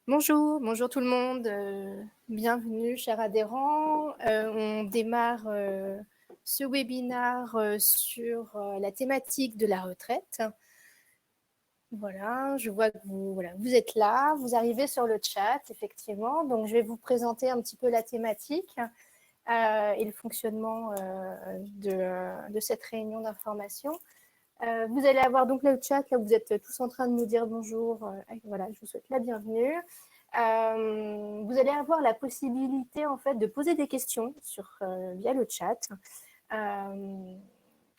Bonjour, bonjour tout le monde. Bienvenue, chers adhérents. On démarre ce webinaire sur la thématique de la retraite. Voilà, je vois que vous êtes là, vous arrivez sur le chat, effectivement. Donc, je vais vous présenter un petit peu la thématique et le fonctionnement de cette réunion d'information. Vous allez avoir donc le chat, là vous êtes tous en train de nous dire bonjour, voilà, je vous souhaite la bienvenue. Vous allez avoir la possibilité en fait de poser des questions via le chat.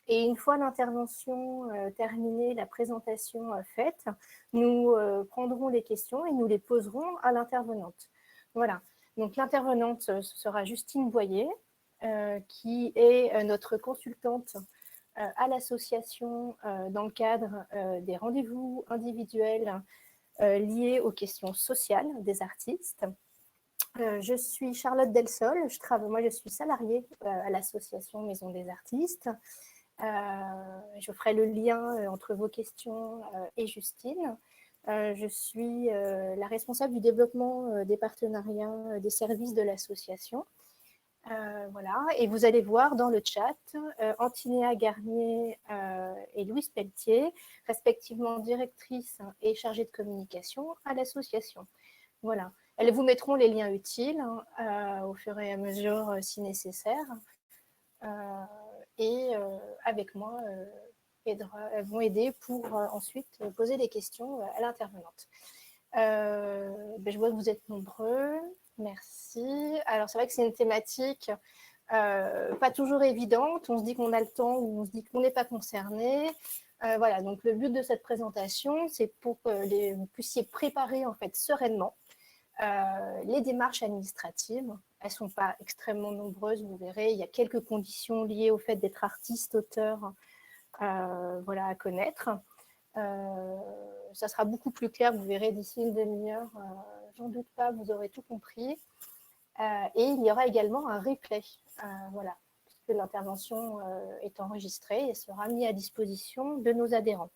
Et une fois l'intervention terminée, la présentation faite, nous prendrons les questions et nous les poserons à l'intervenante. Voilà, donc l'intervenante ce sera Justine Boyer, qui est notre consultante à l'association dans le cadre des rendez-vous individuels liés aux questions sociales des artistes. Je suis Charlotte Delsol, moi je suis salariée à l'association Maison des artistes. Je ferai le lien entre vos questions et Justine. Je suis la responsable du développement des partenariats des services de l'association. Voilà, et vous allez voir dans le chat Antinéa Garnier et Louise Pelletier, respectivement directrice et chargée de communication à l'association. Voilà, elles vous mettront les liens utiles au fur et à mesure si nécessaire. Et avec moi, elles vont aider pour ensuite poser des questions à l'intervenante. Je vois que vous êtes nombreux. Merci. Alors, c'est vrai que c'est une thématique pas toujours évidente. On se dit qu'on a le temps ou on se dit qu'on n'est pas concerné. Voilà, donc le but de cette présentation, c'est pour que vous puissiez préparer en fait sereinement les démarches administratives. Elles ne sont pas extrêmement nombreuses, vous verrez. Il y a quelques conditions liées au fait d'être artiste, auteur, voilà, à connaître. Ça sera beaucoup plus clair, vous verrez d'ici une demi-heure, j'en doute pas, vous aurez tout compris. Et il y aura également un replay, voilà, puisque l'intervention est enregistrée et sera mise à disposition de nos adhérents.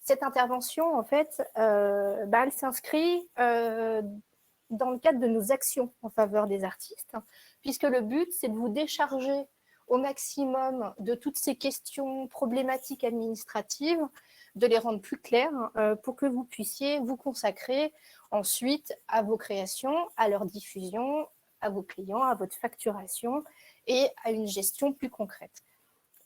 Cette intervention, en fait, elle s'inscrit dans le cadre de nos actions en faveur des artistes, puisque le but, c'est de vous décharger au maximum de toutes ces questions problématiques administratives, de les rendre plus claires pour que vous puissiez vous consacrer ensuite à vos créations, à leur diffusion, à vos clients, à votre facturation et à une gestion plus concrète.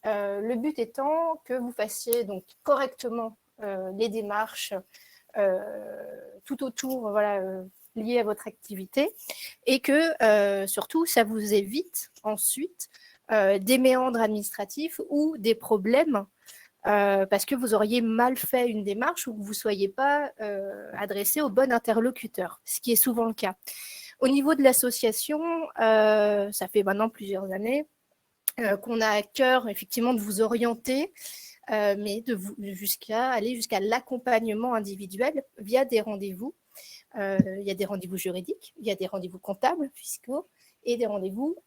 Le but étant que vous fassiez donc correctement les démarches tout autour, voilà, liées à votre activité et que surtout ça vous évite ensuite des méandres administratifs ou des problèmes parce que vous auriez mal fait une démarche ou que vous ne soyez pas adressé au bon interlocuteur, ce qui est souvent le cas. Au niveau de l'association, ça fait maintenant plusieurs années qu'on a à cœur effectivement de vous orienter, mais aller jusqu'à l'accompagnement individuel via des rendez-vous. Il y a des rendez-vous juridiques, il y a des rendez-vous comptables, fiscaux et des rendez-vous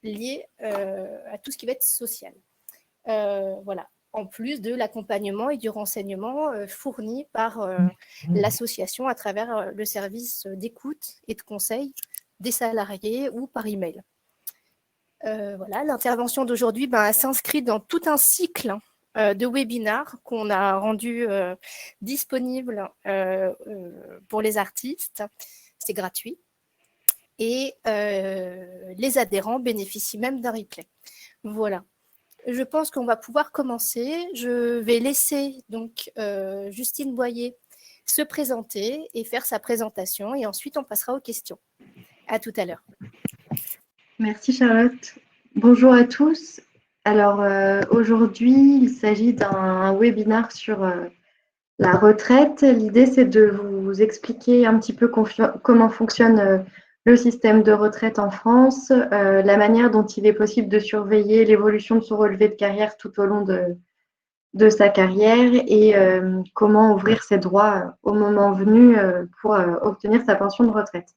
liés à tout ce qui va être social. Voilà, en plus de l'accompagnement et du renseignement fourni par l'association à travers le service d'écoute et de conseil des salariés ou par email. Voilà, l'intervention d'aujourd'hui s'inscrit dans tout un cycle de webinaires qu'on a rendu disponible pour les artistes. C'est gratuit. Et les adhérents bénéficient même d'un replay. Voilà. Je pense qu'on va pouvoir commencer. Je vais laisser donc Justine Boyer se présenter et faire sa présentation. Et ensuite, on passera aux questions. À tout à l'heure. Merci Charlotte. Bonjour à tous. Alors aujourd'hui, il s'agit d'un webinaire sur la retraite. L'idée, c'est de vous expliquer un petit peu comment fonctionne le système de retraite en France, la manière dont il est possible de surveiller l'évolution de son relevé de carrière tout au long de sa carrière et comment ouvrir ses droits au moment venu pour obtenir sa pension de retraite.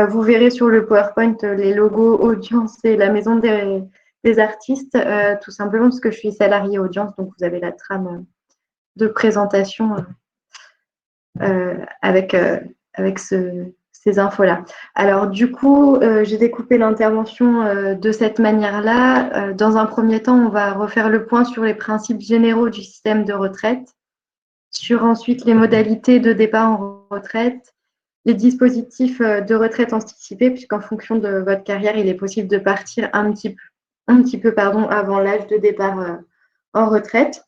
Vous verrez sur le PowerPoint les logos audience et la maison des artistes, tout simplement parce que je suis salariée audience, donc vous avez la trame de présentation avec ces infos-là. Alors, du coup, j'ai découpé l'intervention de cette manière-là. Dans un premier temps, on va refaire le point sur les principes généraux du système de retraite, sur ensuite les modalités de départ en retraite, les dispositifs de retraite anticipée, puisqu'en fonction de votre carrière, il est possible de partir un petit peu avant l'âge de départ en retraite.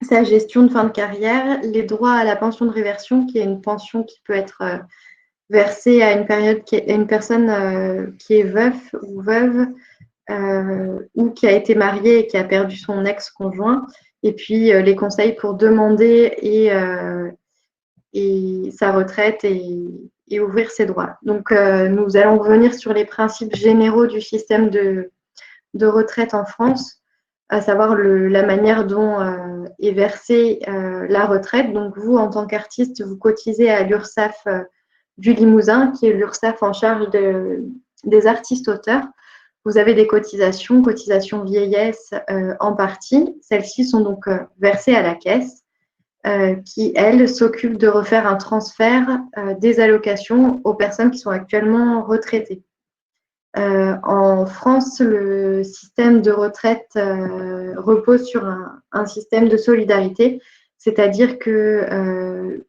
Sa gestion de fin de carrière, les droits à la pension de réversion, qui est une pension qui peut être versée à une personne qui est veuf ou veuve ou qui a été mariée et qui a perdu son ex-conjoint, et puis les conseils pour demander et sa retraite et ouvrir ses droits. Donc, nous allons revenir sur les principes généraux du système de retraite en France, à savoir la manière dont est versée la retraite. Donc, vous, en tant qu'artiste, vous cotisez à l'URSSAF du Limousin, qui est l'URSSAF en charge des artistes-auteurs. Vous avez des cotisations vieillesse en partie. Celles-ci sont donc versées à la caisse, qui, elle, s'occupe de refaire un transfert des allocations aux personnes qui sont actuellement retraitées. En France, le système de retraite repose sur un système de solidarité, c'est-à-dire que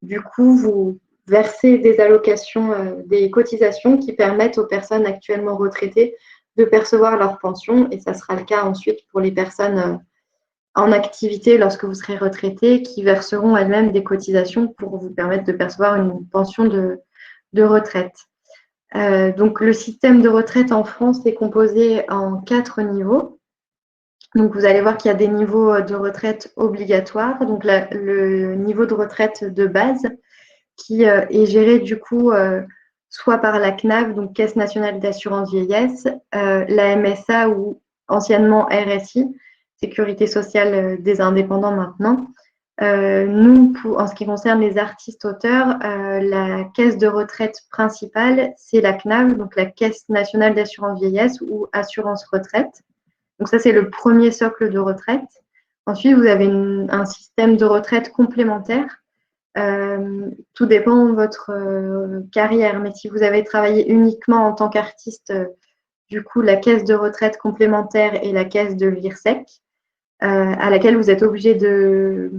du coup, vous versez des allocations, des cotisations qui permettent aux personnes actuellement retraitées de percevoir leur pension, et ça sera le cas ensuite pour les personnes en activité lorsque vous serez retraité, qui verseront elles-mêmes des cotisations pour vous permettre de percevoir une pension de retraite. Donc, le système de retraite en France est composé en 4 niveaux. Donc, vous allez voir qu'il y a des niveaux de retraite obligatoires. Donc, le niveau de retraite de base qui est géré du coup soit par la CNAV, donc Caisse nationale d'assurance vieillesse, la MSA ou anciennement RSI, Sécurité sociale des indépendants maintenant. Nous, en ce qui concerne les artistes-auteurs, la caisse de retraite principale, c'est la CNAV, donc la Caisse nationale d'assurance vieillesse ou assurance retraite. Donc ça, c'est le premier socle de retraite. Ensuite, vous avez un système de retraite complémentaire. Tout dépend de votre carrière, mais si vous avez travaillé uniquement en tant qu'artiste, du coup, la caisse de retraite complémentaire est la caisse de l'IRSEC, à laquelle vous êtes obligé de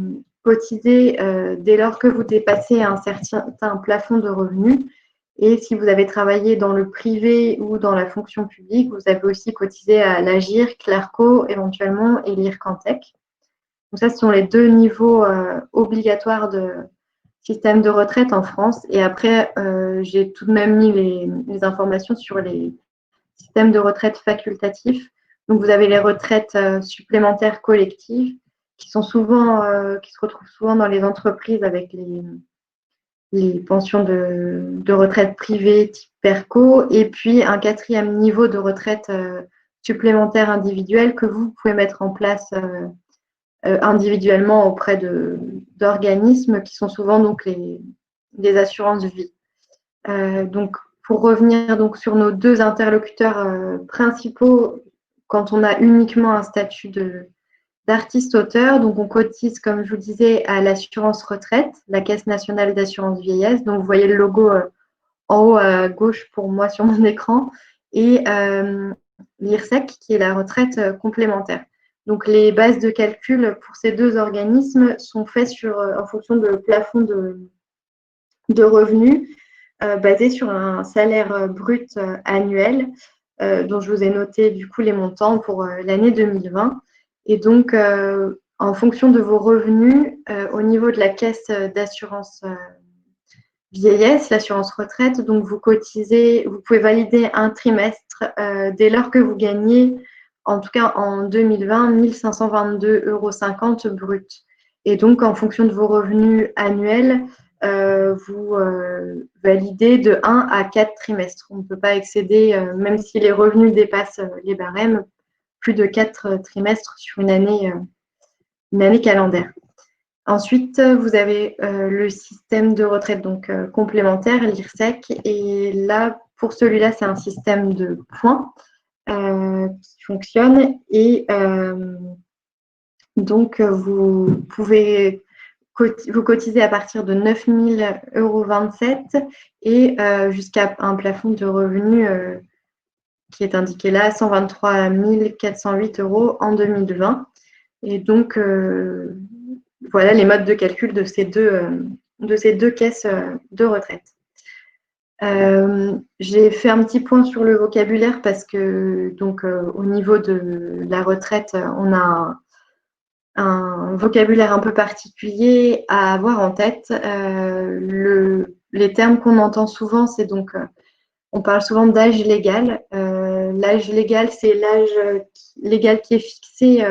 cotiser dès lors que vous dépassez un certain plafond de revenus. Et si vous avez travaillé dans le privé ou dans la fonction publique, vous avez aussi cotisé à l'AGIR, Clarco éventuellement et l'IRCANTEC. Donc ça, ce sont les 2 niveaux obligatoires de système de retraite en France. Et après, j'ai tout de même mis les informations sur les systèmes de retraite facultatifs. Donc, vous avez les retraites supplémentaires collectives qui sont qui se retrouvent souvent dans les entreprises avec les pensions de retraite privées type PERCO, et puis un 4e niveau de retraite supplémentaire individuelle que vous pouvez mettre en place individuellement auprès d'organismes qui sont souvent donc les assurances vie. Donc, pour revenir donc sur nos 2 interlocuteurs principaux, quand on a uniquement un statut d'artiste-auteur, donc on cotise, comme je vous disais, à l'assurance retraite, la Caisse nationale d'assurance vieillesse. Donc, vous voyez le logo en haut à gauche pour moi sur mon écran, et l'IRSEC, qui est la retraite complémentaire. Donc, les bases de calcul pour ces 2 organismes sont faites en fonction de plafond de revenus basé sur un salaire brut annuel dont je vous ai noté du coup les montants pour l'année 2020. Et donc, en fonction de vos revenus, au niveau de la caisse d'assurance vieillesse, l'assurance retraite, donc vous cotisez, vous pouvez valider un trimestre dès lors que vous gagnez, en tout cas en 2020, 1 522,50 € brut. Et donc, en fonction de vos revenus annuels, vous validez de 1 à 4 trimestres. On ne peut pas excéder, même si les revenus dépassent les barèmes, plus de 4 trimestres sur une année calendaire. Ensuite, vous avez le système de retraite donc complémentaire, l'IRSEC. Et là, pour celui-là, c'est un système de points qui fonctionne. Et donc, vous pouvez vous cotisez à partir de 9 027 € et jusqu'à un plafond de revenus qui est indiqué là, 123 408 € en 2020. Et donc, voilà les modes de calcul de ces deux caisses de retraite. J'ai fait un petit point sur le vocabulaire parce que donc au niveau de la retraite, on a un vocabulaire un peu particulier à avoir en tête. Les termes qu'on entend souvent, c'est donc on parle souvent d'âge légal. L'âge légal, c'est l'âge légal qui est fixé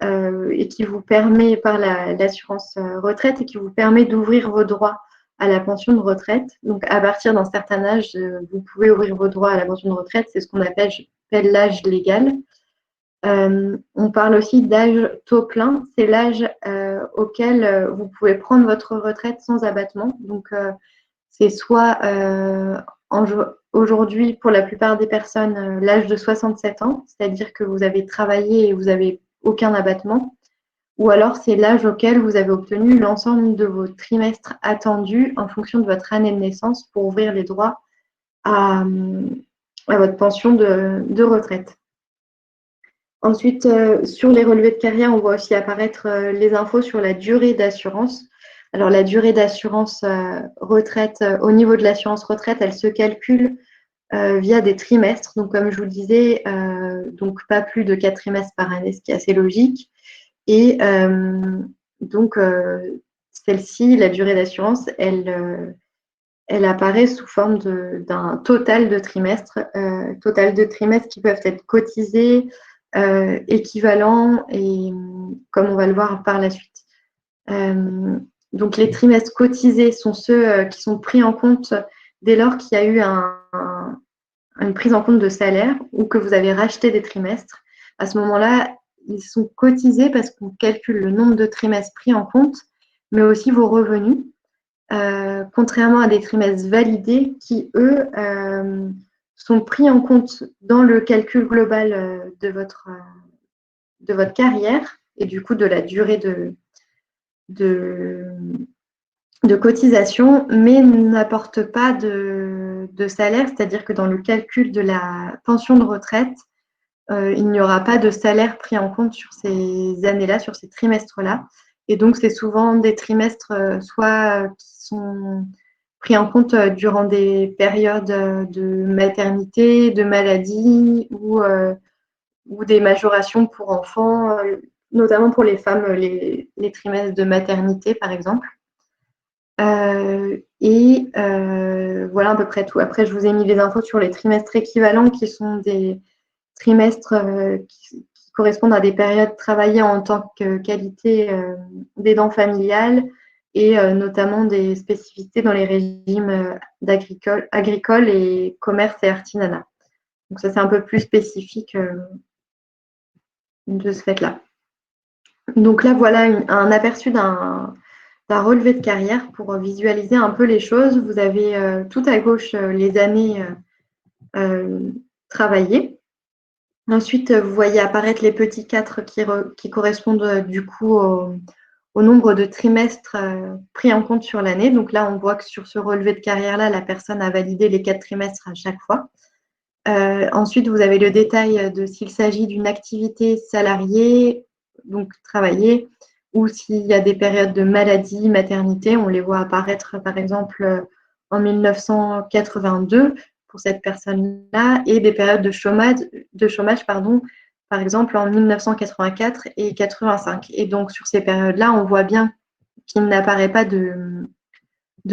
et qui vous permet par l'assurance retraite et qui vous permet d'ouvrir vos droits à la pension de retraite. Donc, à partir d'un certain âge, vous pouvez ouvrir vos droits à la pension de retraite. C'est ce qu'on appelle l'âge légal. On parle aussi d'âge taux plein. C'est l'âge auquel vous pouvez prendre votre retraite sans abattement. Donc, c'est soit aujourd'hui, pour la plupart des personnes, l'âge de 67 ans, c'est-à-dire que vous avez travaillé et vous n'avez aucun abattement, ou alors c'est l'âge auquel vous avez obtenu l'ensemble de vos trimestres attendus en fonction de votre année de naissance pour ouvrir les droits à votre pension de retraite. Ensuite, sur les relevés de carrière, on voit aussi apparaître les infos sur la durée d'assurance. Alors, la durée d'assurance retraite, au niveau de l'assurance retraite, elle se calcule via des trimestres. Donc, comme je vous le disais, donc pas plus de 4 trimestres par année, ce qui est assez logique. Et donc, celle-ci, la durée d'assurance, elle apparaît sous forme d'un total de trimestres qui peuvent être cotisés, équivalents, et comme on va le voir par la suite. Donc, les trimestres cotisés sont ceux qui sont pris en compte dès lors qu'il y a eu une prise en compte de salaire ou que vous avez racheté des trimestres. À ce moment-là, ils sont cotisés parce qu'on calcule le nombre de trimestres pris en compte, mais aussi vos revenus, contrairement à des trimestres validés qui, eux, sont pris en compte dans le calcul global de votre carrière et du coup de la durée de cotisation, mais n'apportent pas de salaire, c'est-à-dire que dans le calcul de la pension de retraite, il n'y aura pas de salaire pris en compte sur ces années-là, sur ces trimestres-là. Et donc, c'est souvent des trimestres soit qui sont pris en compte durant des périodes de maternité, de maladie ou des majorations pour enfants, notamment pour les femmes, les trimestres de maternité, par exemple. Voilà à peu près tout. Après, je vous ai mis les infos sur les trimestres équivalents qui sont des trimestres qui correspondent à des périodes travaillées en tant que qualité d'aidant familial et notamment des spécificités dans les régimes agricoles et commerce et artisanat. Donc ça, c'est un peu plus spécifique de ce fait-là. Donc là, voilà un aperçu d'un relevé de carrière pour visualiser un peu les choses. Vous avez tout à gauche les années travaillées. Ensuite, vous voyez apparaître les petits 4 qui correspondent du coup au nombre de trimestres pris en compte sur l'année. Donc là, on voit que sur ce relevé de carrière-là, la personne a validé les 4 trimestres à chaque fois. Ensuite, vous avez le détail de s'il s'agit d'une activité salariée, donc travaillée, ou s'il y a des périodes de maladie, maternité. On les voit apparaître, par exemple, en 1982 pour cette personne-là, et des périodes de chômage, par exemple, en 1984 et 85. Et donc, sur ces périodes-là, on voit bien qu'il n'apparaît pas de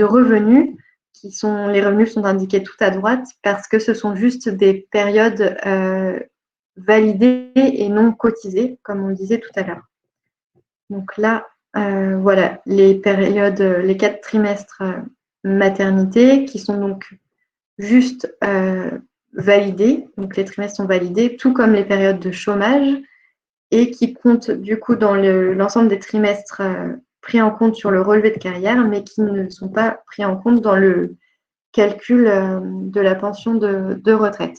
revenus. Les revenus sont indiqués tout à droite parce que ce sont juste des périodes validées et non cotisées, comme on le disait tout à l'heure. Donc là, voilà, les 4 trimestres maternité qui sont donc juste validés. Donc les trimestres sont validés, tout comme les périodes de chômage et qui comptent du coup dans l'ensemble des trimestres pris en compte sur le relevé de carrière, mais qui ne sont pas pris en compte dans le calcul de la pension de retraite.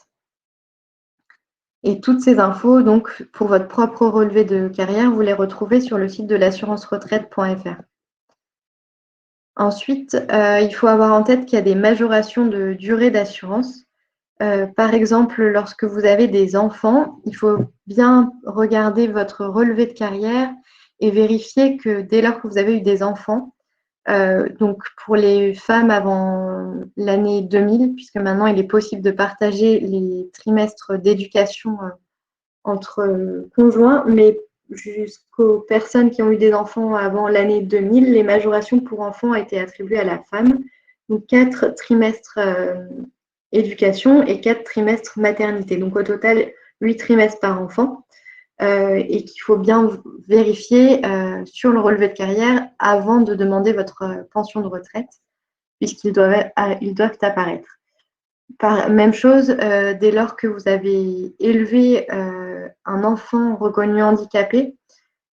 Et toutes ces infos, donc, pour votre propre relevé de carrière, vous les retrouvez sur le site de l'assurance-retraite.fr. Ensuite, il faut avoir en tête qu'il y a des majorations de durée d'assurance. Par exemple, lorsque vous avez des enfants, il faut bien regarder votre relevé de carrière et vérifier que dès lors que vous avez eu des enfants, donc pour les femmes avant l'année 2000, puisque maintenant il est possible de partager les trimestres d'éducation entre conjoints, mais jusqu'aux personnes qui ont eu des enfants avant l'année 2000, les majorations pour enfants ont été attribuées à la femme. Donc 4 trimestres éducation et 4 trimestres maternité. Donc au total, 8 trimestres par enfant. Et qu'il faut bien vérifier sur le relevé de carrière avant de demander votre pension de retraite, puisqu'ils doivent apparaître. Même chose, dès lors que vous avez élevé un enfant reconnu handicapé,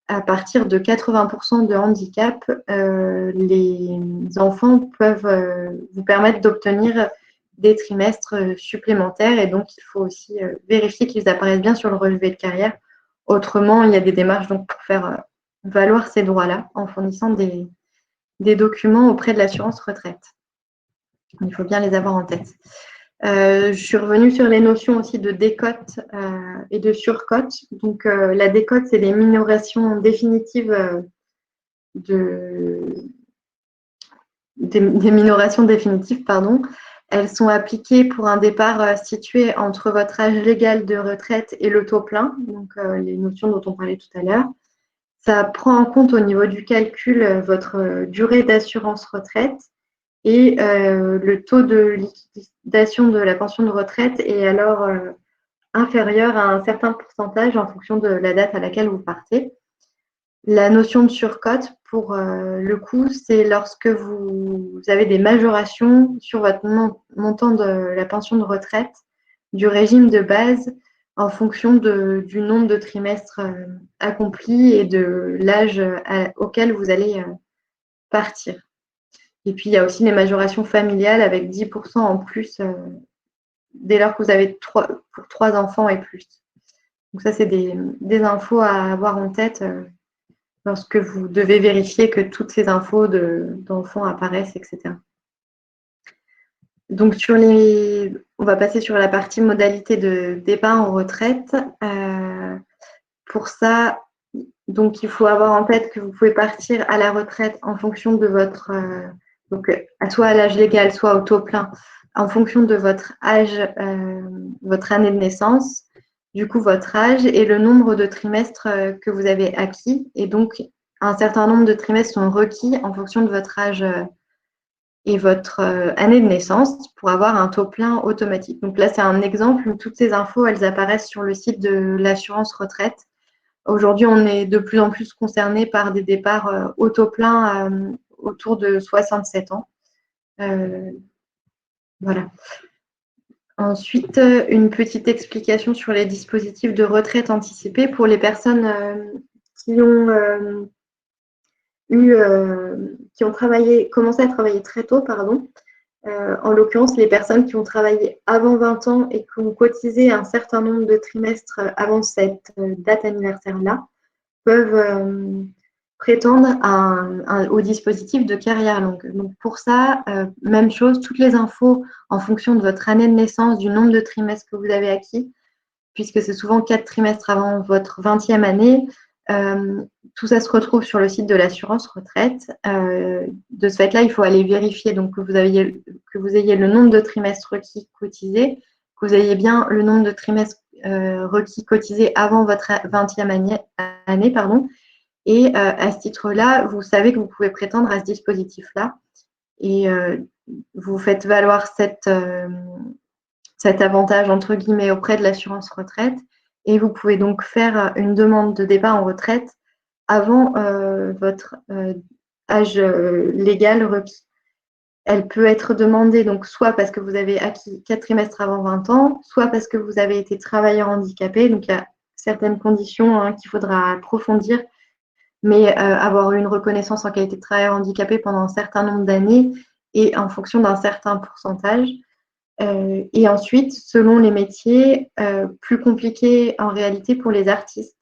à partir de 80% de handicap, les enfants peuvent vous permettre d'obtenir des trimestres supplémentaires, et donc il faut aussi vérifier qu'ils apparaissent bien sur le relevé de carrière. Autrement, il y a des démarches donc, pour faire valoir ces droits-là en fournissant des documents auprès de l'assurance retraite. Il faut bien les avoir en tête. Je suis revenue sur les notions aussi de décote et de surcote. Donc, la décote, c'est les minorations définitives des minorations définitives, pardon. Elles sont appliquées pour un départ situé entre votre âge légal de retraite et le taux plein, donc les notions dont on parlait tout à l'heure. Ça prend en compte au niveau du calcul votre durée d'assurance retraite, et le taux de liquidation de la pension de retraite est alors inférieur à un certain pourcentage en fonction de la date à laquelle vous partez. La notion de surcote, pour le coup, c'est lorsque vous avez des majorations sur votre montant de la pension de retraite du régime de base en fonction du nombre de trimestres accomplis et de l'âge auquel vous allez partir. Et puis, il y a aussi les majorations familiales avec 10% en plus dès lors que vous avez pour 3 enfants et plus. Donc ça, c'est des infos à avoir en tête lorsque vous devez vérifier que toutes ces infos d'enfants apparaissent, etc. Donc, on va passer sur la partie modalité de départ en retraite. Pour ça, donc, il faut avoir en tête que vous pouvez partir à la retraite en fonction de votre, donc, soit à l'âge légal, soit au taux plein, en fonction de votre âge, votre année de naissance, du coup votre âge et le nombre de trimestres que vous avez acquis. Et donc, un certain nombre de trimestres sont requis en fonction de votre âge et votre année de naissance pour avoir un taux plein automatique. Donc là, c'est un exemple où toutes ces infos, elles apparaissent sur le site de l'assurance retraite. Aujourd'hui, on est de plus en plus concerné par des départs au taux plein autour de 67 ans. Voilà. Ensuite, une petite explication sur les dispositifs de retraite anticipée pour les personnes qui ont commencé à travailler très tôt, pardon. En l'occurrence, les personnes qui ont travaillé avant 20 ans et qui ont cotisé un certain nombre de trimestres avant cette date anniversaire-là peuvent prétendre au dispositif de carrière longue. Donc pour ça, même chose, toutes les infos en fonction de votre année de naissance, du nombre de trimestres que vous avez acquis, puisque c'est souvent 4 trimestres avant votre 20e année. Tout ça se retrouve sur le site de l'assurance retraite. De ce fait-là, il faut aller vérifier donc, que vous ayez le nombre de trimestres requis cotisés, que vous ayez bien le nombre de trimestres requis cotisés avant votre 20e année, pardon. Et à ce titre-là, vous savez que vous pouvez prétendre à ce dispositif-là. Et vous faites valoir cet avantage, entre guillemets, auprès de l'assurance retraite. Et vous pouvez donc faire une demande de départ en retraite avant votre âge légal requis. Elle peut être demandée donc soit parce que vous avez acquis 4 trimestres avant 20 ans, soit parce que vous avez été travailleur handicapé. Donc, il y a certaines conditions qu'il faudra approfondir, mais avoir une reconnaissance en qualité de travailleur handicapé pendant un certain nombre d'années et en fonction d'un certain pourcentage. Et ensuite, selon les métiers, plus compliqués en réalité pour les artistes,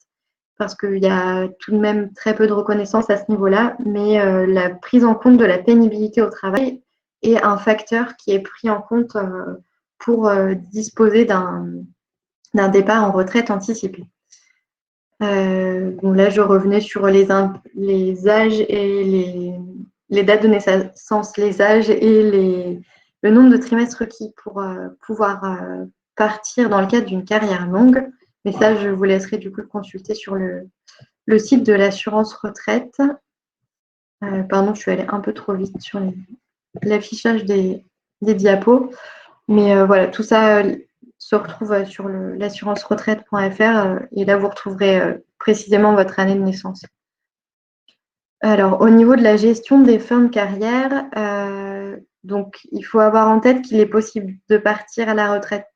parce qu'il y a tout de même très peu de reconnaissance à ce niveau-là, mais la prise en compte de la pénibilité au travail est un facteur qui est pris en compte pour disposer d'un départ en retraite anticipé. Bon, là, je revenais sur les âges et les dates de naissance, les âges et le nombre de trimestres requis pour pouvoir partir dans le cadre d'une carrière longue. Mais ça, je vous laisserai du coup consulter sur le site de l'assurance retraite. Pardon, je suis allée un peu trop vite sur l'affichage des diapos. Mais voilà, tout ça se retrouve sur l'assurance-retraite.fr et là, vous retrouverez précisément votre année de naissance. Alors, au niveau de la gestion des fins de carrière, donc, il faut avoir en tête qu'il est possible de partir à la retraite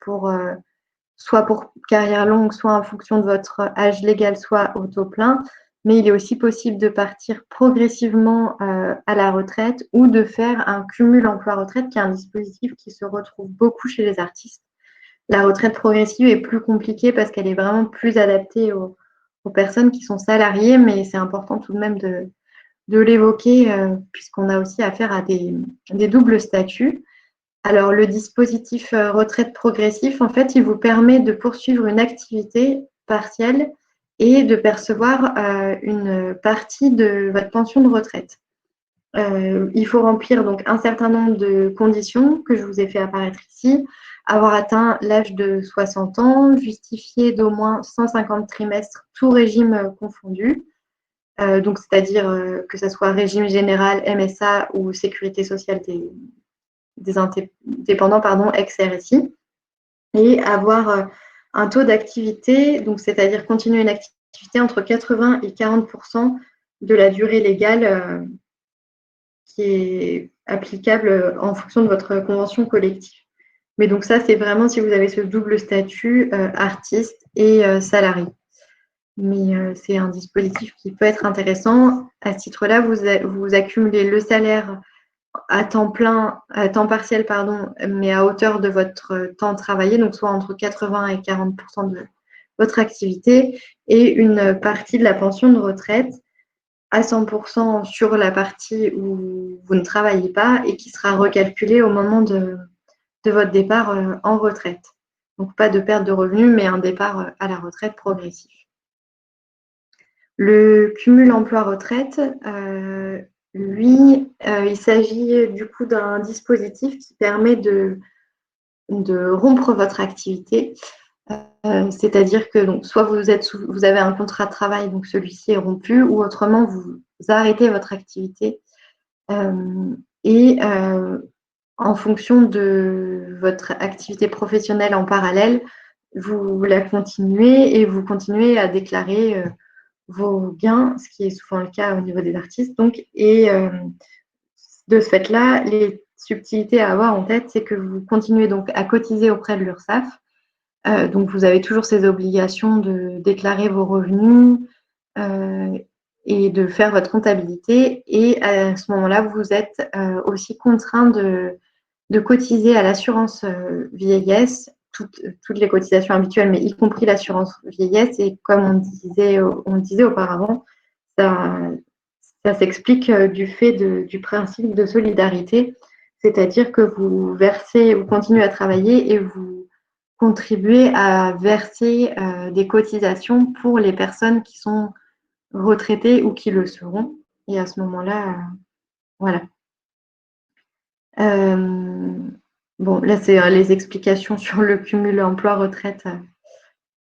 soit pour carrière longue, soit en fonction de votre âge légal, soit au taux plein. Mais il est aussi possible de partir progressivement à la retraite ou de faire un cumul emploi-retraite, qui est un dispositif qui se retrouve beaucoup chez les artistes. La retraite progressive est plus compliquée parce qu'elle est vraiment plus adaptée aux personnes qui sont salariées, mais c'est important tout de même de l'évoquer puisqu'on a aussi affaire à des doubles statuts. Alors, le dispositif retraite progressif, en fait, il vous permet de poursuivre une activité partielle et de percevoir une partie de votre pension de retraite. Il faut remplir donc un certain nombre de conditions que je vous ai fait apparaître ici. Avoir atteint l'âge de 60 ans, justifier d'au moins 150 trimestres, tout régime confondu. Donc, c'est-à-dire que ce soit régime général, MSA ou sécurité sociale des indépendants, ex-RSI, et avoir un taux d'activité, donc c'est-à-dire continuer une activité entre 80 et 40% de la durée légale qui est applicable en fonction de votre convention collective. Mais donc ça, c'est vraiment si vous avez ce double statut, artiste et salarié. Mais c'est un dispositif qui peut être intéressant. À ce titre-là, vous accumulez le salaire à temps plein, à temps partiel, mais à hauteur de votre temps travaillé, donc soit entre 80 et 40% de votre activité, et une partie de la pension de retraite à 100% sur la partie où vous ne travaillez pas et qui sera recalculée au moment de votre départ en retraite. Donc pas de perte de revenus, mais un départ à la retraite progressif. Le cumul emploi-retraite, lui, il s'agit du coup d'un dispositif qui permet de rompre votre activité. C'est-à-dire que donc, soit vous avez un contrat de travail, donc celui-ci est rompu, ou autrement, vous arrêtez votre activité. Et en fonction de votre activité professionnelle en parallèle, vous la continuez et vous continuez à déclarer vos gains, ce qui est souvent le cas au niveau des artistes. Donc, et de ce fait-là, les subtilités à avoir en tête, c'est que vous continuez donc à cotiser auprès de l'URSSAF. Donc, vous avez toujours ces obligations de déclarer vos revenus et de faire votre comptabilité. Et à ce moment-là, vous êtes aussi contraint de cotiser à l'assurance vieillesse, toutes les cotisations habituelles, mais y compris l'assurance vieillesse. Et comme on disait auparavant, ça s'explique du fait du principe de solidarité, c'est-à-dire que vous continuez à travailler et vous contribuez à verser des cotisations pour les personnes qui sont retraitées ou qui le seront. Et à ce moment-là, voilà. Bon, là, c'est les explications sur le cumul emploi-retraite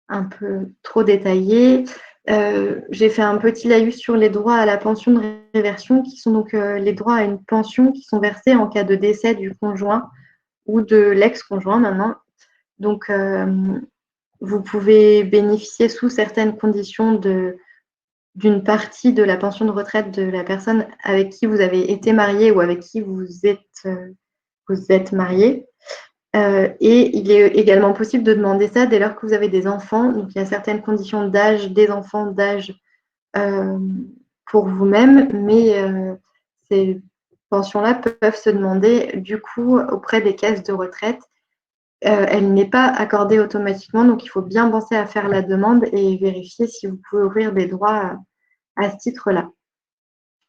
un peu trop détaillées. J'ai fait un petit laïus sur les droits à la pension de réversion, qui sont donc les droits à une pension qui sont versés en cas de décès du conjoint ou de l'ex-conjoint maintenant. Donc, vous pouvez bénéficier sous certaines conditions d'une partie de la pension de retraite de la personne avec qui vous avez été marié ou avec qui vous êtes marié. Et il est également possible de demander ça dès lors que vous avez des enfants. Donc, il y a certaines conditions d'âge des enfants, d'âge pour vous-même, mais ces pensions-là peuvent se demander du coup auprès des caisses de retraite. elle n'est pas accordée automatiquement, donc il faut bien penser à faire la demande et vérifier si vous pouvez ouvrir des droits à ce titre-là.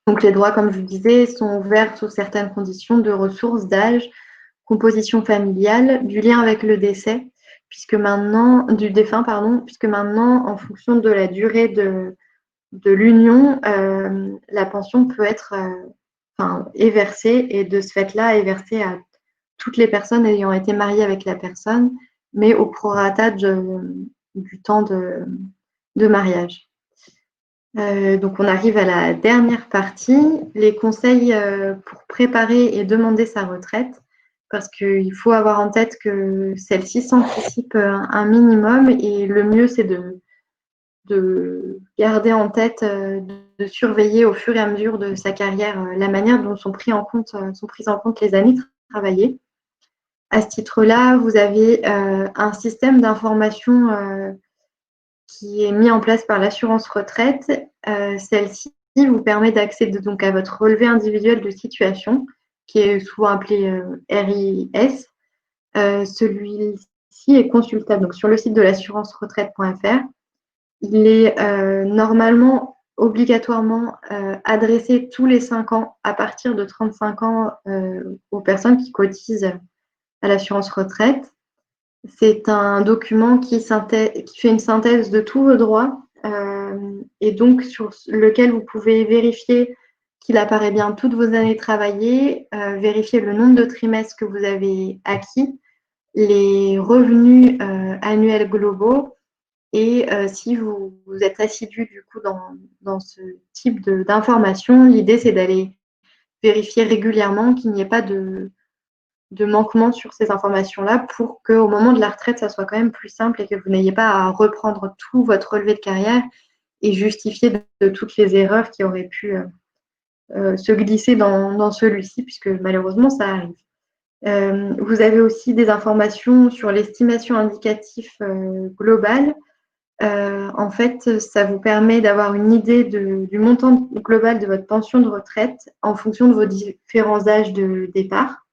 Donc les droits, comme je vous disais, sont ouverts sous certaines conditions de ressources, d'âge, composition familiale, du lien avec le décès, du défunt, puisque maintenant, en fonction de la durée de l'union, la pension peut être est versée, et de ce fait-là est versée à toutes les personnes ayant été mariées avec la personne, mais au prorata du temps de mariage. Donc on arrive à la dernière partie, les conseils pour préparer et demander sa retraite, parce qu'il faut avoir en tête que celle-ci s'anticipe un minimum, et le mieux c'est de garder en tête, de surveiller au fur et à mesure de sa carrière la manière dont sont prises en compte les années travaillées. À ce titre-là, vous avez un système d'information qui est mis en place par l'assurance retraite. Celle-ci vous permet d'accéder donc à votre relevé individuel de situation, qui est souvent appelé RIS. Celui-ci est consultable donc, sur le site de l'assurance-retraite.fr. Il est normalement obligatoirement adressé tous les 5 ans à partir de 35 ans aux personnes qui cotisent à l'assurance retraite. C'est un document qui fait une synthèse de tous vos droits et donc sur lequel vous pouvez vérifier qu'il apparaît bien toutes vos années travaillées, vérifier le nombre de trimestres que vous avez acquis, les revenus annuels globaux, et si vous êtes assidu du coup dans ce type d'informations, l'idée c'est d'aller vérifier régulièrement qu'il n'y ait pas de manquement sur ces informations-là, pour qu'au moment de la retraite, ça soit quand même plus simple et que vous n'ayez pas à reprendre tout votre relevé de carrière et justifier de toutes les erreurs qui auraient pu se glisser dans celui-ci, puisque malheureusement, ça arrive. Vous avez aussi des informations sur l'estimation indicative globale. En fait, ça vous permet d'avoir une idée du montant global de votre pension de retraite en fonction de vos différents âges de départ.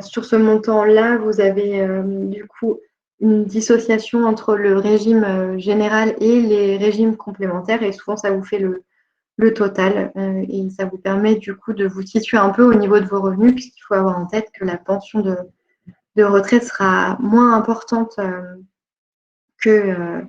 Sur ce montant-là, vous avez du coup une dissociation entre le régime général et les régimes complémentaires, et souvent ça vous fait le total, et ça vous permet du coup de vous situer un peu au niveau de vos revenus, puisqu'il faut avoir en tête que la pension de retraite sera moins importante que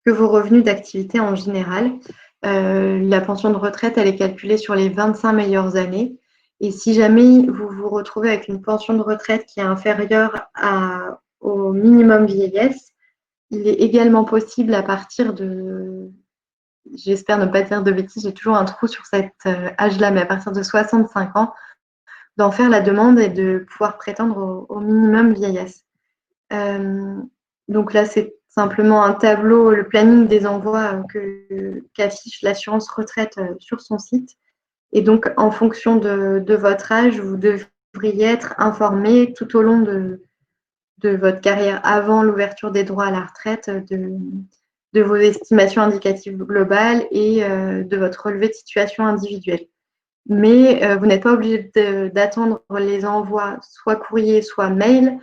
vos revenus d'activité en général. La pension de retraite, elle est calculée sur les 25 meilleures années. Et si jamais vous vous retrouvez avec une pension de retraite qui est inférieure au minimum vieillesse, il est également possible à partir de, j'espère ne pas dire de bêtises, j'ai toujours un trou sur cet âge-là, mais à partir de 65 ans, d'en faire la demande et de pouvoir prétendre au minimum vieillesse. Donc là, c'est simplement un tableau, le planning des envois qu'affiche l'assurance retraite sur son site. Et donc, en fonction de votre âge, vous devriez être informé tout au long de votre carrière avant l'ouverture des droits à la retraite de vos estimations indicatives globales et de votre relevé de situation individuelle. Mais vous n'êtes pas obligé d'attendre les envois, soit courrier, soit mail.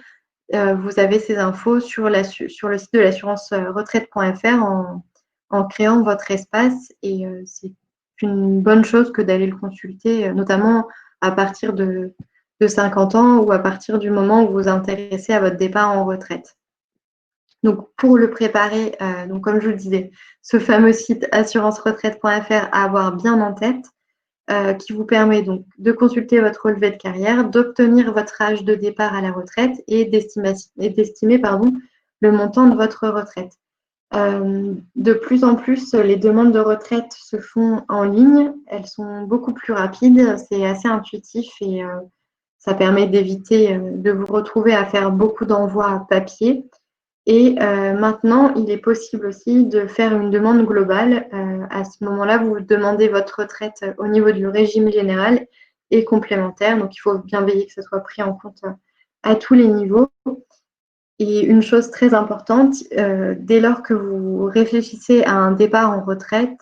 Vous avez ces infos sur le site de l'assurance-retraite.fr en créant votre espace, et c'est une bonne chose que d'aller le consulter, notamment à partir de 50 ans ou à partir du moment où vous vous intéressez à votre départ en retraite. Donc, pour le préparer, donc comme je vous le disais, ce fameux site assurance-retraite.fr à avoir bien en tête, qui vous permet donc de consulter votre relevé de carrière, d'obtenir votre âge de départ à la retraite et d'estimer le montant de votre retraite. De plus en plus, les demandes de retraite se font en ligne. Elles sont beaucoup plus rapides, c'est assez intuitif, et ça permet d'éviter de vous retrouver à faire beaucoup d'envois papier. Et maintenant, il est possible aussi de faire une demande globale. À ce moment-là, vous demandez votre retraite au niveau du régime général et complémentaire. Donc, il faut bien veiller que ce soit pris en compte à tous les niveaux. Et une chose très importante, dès lors que vous réfléchissez à un départ en retraite,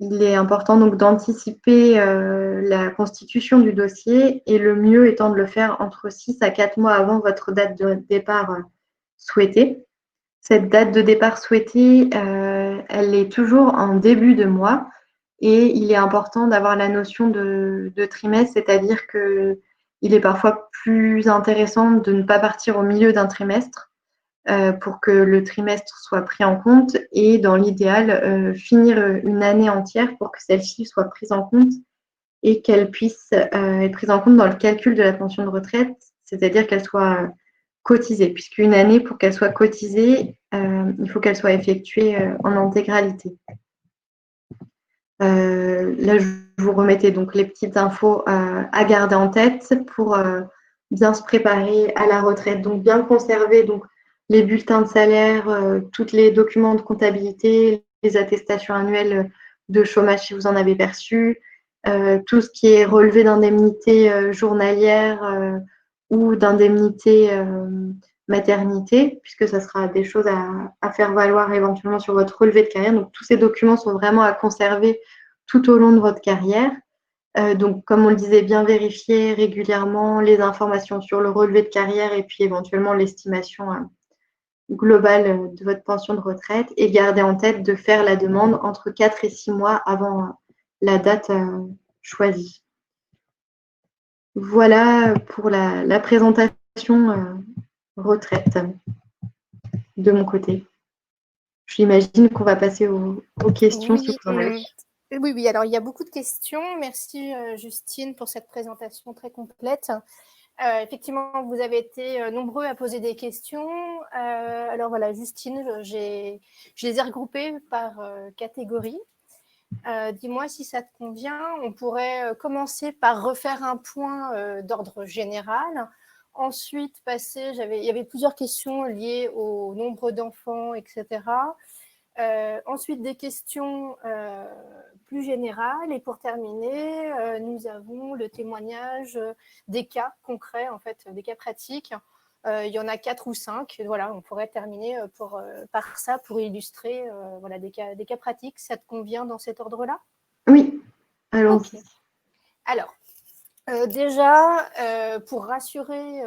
il est important donc d'anticiper la constitution du dossier et le mieux étant de le faire entre 6 à 4 mois avant votre date de départ souhaitée. Cette date de départ souhaitée, elle est toujours en début de mois et il est important d'avoir la notion de trimestre, c'est-à-dire qu'il est parfois plus intéressant de ne pas partir au milieu d'un trimestre pour que le trimestre soit pris en compte et dans l'idéal, finir une année entière pour que celle-ci soit prise en compte et qu'elle puisse être prise en compte dans le calcul de la pension de retraite, c'est-à-dire qu'elle soit cotisée, puisqu'une année, pour qu'elle soit cotisée, il faut qu'elle soit effectuée en intégralité. Là, je vous remettais donc les petites infos à garder en tête pour bien se préparer à la retraite. Donc, bien conserver donc, les bulletins de salaire, tous les documents de comptabilité, les attestations annuelles de chômage si vous en avez perçu, tout ce qui est relevé d'indemnité journalière ou d'indemnité maternité, puisque ça sera des choses à faire valoir éventuellement sur votre relevé de carrière. Donc, tous ces documents sont vraiment à conserver tout au long de votre carrière. Donc, comme on le disait, bien vérifier régulièrement les informations sur le relevé de carrière et puis éventuellement l'estimation globale de votre pension de retraite et garder en tête de faire la demande entre 4 et 6 mois avant la date choisie. Voilà pour la présentation retraite de mon côté. J'imagine qu'on va passer aux questions si vous en avez. Oui, oui, alors il y a beaucoup de questions. Merci Justine pour cette présentation très complète. Effectivement, vous avez été nombreux à poser des questions. Alors voilà, Justine, je les ai regroupées par catégorie. Dis-moi si ça te convient. On pourrait commencer par refaire un point d'ordre général. Ensuite, il y avait plusieurs questions liées au nombre d'enfants, etc. Ensuite, des questions plus générales. Et pour terminer, nous avons le témoignage des cas concrets, en fait, des cas pratiques. Il y en a 4 ou 5. Voilà, on pourrait terminer par ça pour illustrer voilà, des cas pratiques. Ça te convient dans cet ordre-là? Oui, allons-y. Okay. Alors, déjà, pour rassurer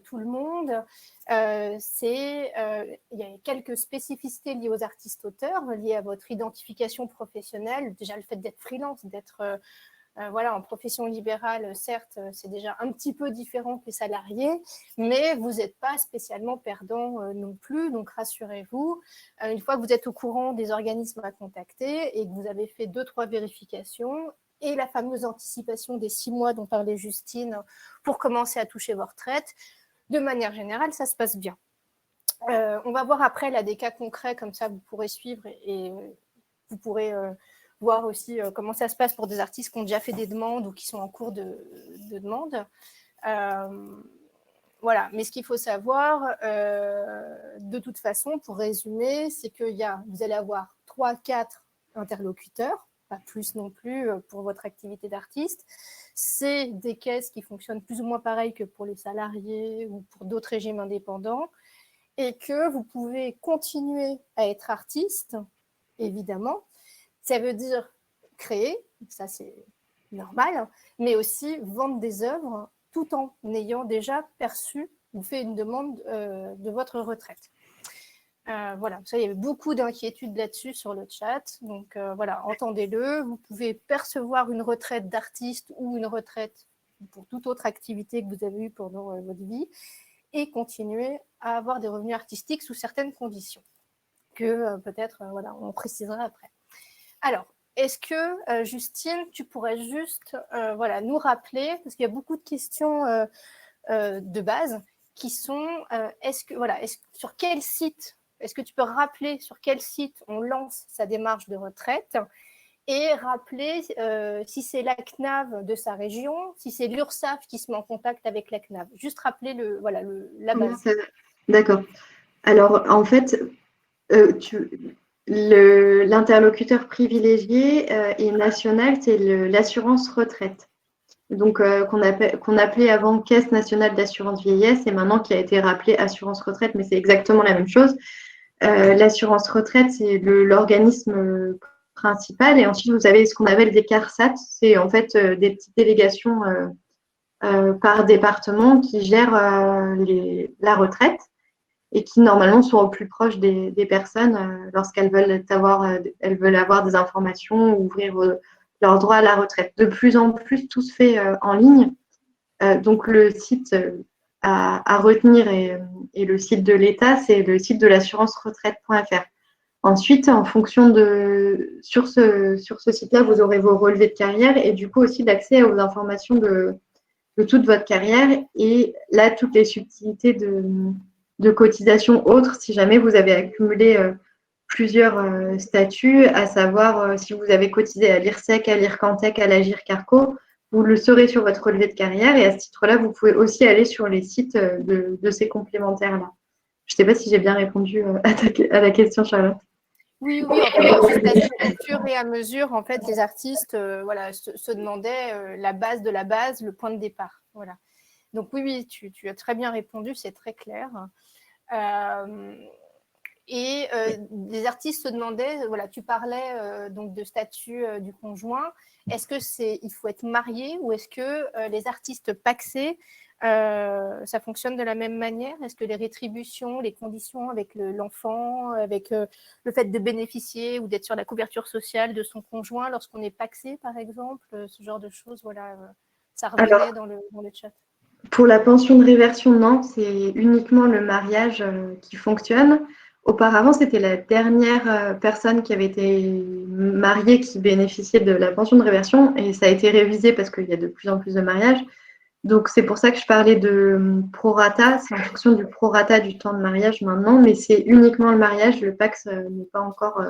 tout le monde, il y a quelques spécificités liées aux artistes-auteurs, liées à votre identification professionnelle. Déjà, le fait d'être freelance, d'être voilà, en profession libérale, certes, c'est déjà un petit peu différent que les salariés, mais vous n'êtes pas spécialement perdant non plus, donc rassurez-vous. Une fois que vous êtes au courant des organismes à contacter et que vous avez fait 2-3 vérifications, et la fameuse anticipation des 6 mois dont parlait Justine pour commencer à toucher vos retraites, de manière générale, ça se passe bien. On va voir après là des cas concrets, comme ça vous pourrez suivre et vous pourrez voir aussi comment ça se passe pour des artistes qui ont déjà fait des demandes ou qui sont en cours de demande. Voilà, mais ce qu'il faut savoir, de toute façon, pour résumer, c'est que vous allez avoir 3-4 interlocuteurs, pas plus non plus pour votre activité d'artiste. C'est des caisses qui fonctionnent plus ou moins pareil que pour les salariés ou pour d'autres régimes indépendants et que vous pouvez continuer à être artiste, évidemment. Ça veut dire créer, ça c'est normal, mais aussi vendre des œuvres tout en ayant déjà perçu ou fait une demande de votre retraite. Voilà, ça, il y avait beaucoup d'inquiétudes là-dessus sur le chat. Donc voilà, entendez-le. Vous pouvez percevoir une retraite d'artiste ou une retraite pour toute autre activité que vous avez eue pendant votre vie et continuer à avoir des revenus artistiques sous certaines conditions que peut-être voilà, on précisera après. Alors, est-ce que, Justine, tu pourrais juste voilà, nous rappeler, parce qu'il y a beaucoup de questions de base qui sont, sur quel site, est-ce que tu peux rappeler sur quel site on lance sa démarche de retraite et rappeler si c'est la CNAV de sa région, si c'est l'URSSAF qui se met en contact avec la CNAV. Juste rappeler la base. D'accord. Alors, en fait, l'interlocuteur privilégié et national, c'est l'assurance retraite. Donc, qu'on appelait avant Caisse nationale d'assurance vieillesse et maintenant qui a été rappelé assurance retraite, mais c'est exactement la même chose. L'assurance retraite, c'est l'organisme principal. Et ensuite, vous avez ce qu'on appelle des CARSAT. C'est en fait des petites délégations par département qui gèrent la retraite et qui normalement sont au plus proche des personnes lorsqu'elles veulent avoir des informations ou ouvrir leur droit à la retraite. De plus en plus, tout se fait en ligne. Donc le site à retenir et le site de l'État, c'est le site de l'assurance-retraite.fr. Ensuite, en fonction sur ce site-là, vous aurez vos relevés de carrière et du coup aussi l'accès aux informations de toute votre carrière et là, toutes les subtilités de cotisation autres, si jamais vous avez accumulé plusieurs statuts, à savoir si vous avez cotisé à l'IRSEC, à l'IRCANTEC, à l'AGIR-CARCO, vous le saurez sur votre relevé de carrière et à ce titre-là, vous pouvez aussi aller sur les sites de ces complémentaires-là. Je ne sais pas si j'ai bien répondu à la question, Charlotte. Oui, en fait, au fur et à mesure, en fait, les artistes se demandaient la base de la base, le point de départ. Voilà. Donc oui, tu as très bien répondu, c'est très clair. Et les artistes se demandaient, voilà, tu parlais donc de statut du conjoint. Est-ce que il faut être marié ou est-ce que les artistes pacsés, ça fonctionne de la même manière? Est-ce que les rétributions, les conditions avec l'enfant, avec le fait de bénéficier ou d'être sur la couverture sociale de son conjoint lorsqu'on est pacsé, par exemple, ce genre de choses, voilà, ça revenait dans le chat. Pour la pension de réversion, non, c'est uniquement le mariage qui fonctionne. Auparavant, c'était la dernière personne qui avait été mariée qui bénéficiait de la pension de réversion et ça a été révisé parce qu'il y a de plus en plus de mariages. Donc, c'est pour ça que je parlais de prorata. C'est en fonction du prorata du temps de mariage maintenant, mais c'est uniquement le mariage. Le PACS n'est pas encore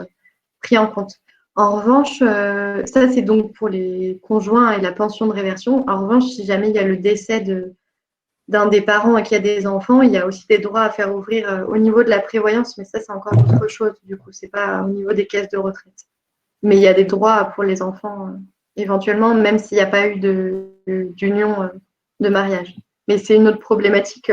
pris en compte. En revanche, ça, c'est donc pour les conjoints et la pension de réversion. En revanche, si jamais il y a le décès d'un des parents et qu'il y a des enfants, il y a aussi des droits à faire ouvrir au niveau de la prévoyance, mais ça, c'est encore autre chose. Du coup, c'est pas au niveau des caisses de retraite. Mais il y a des droits pour les enfants, éventuellement, même s'il n'y a pas eu d'union de mariage. Mais c'est une autre problématique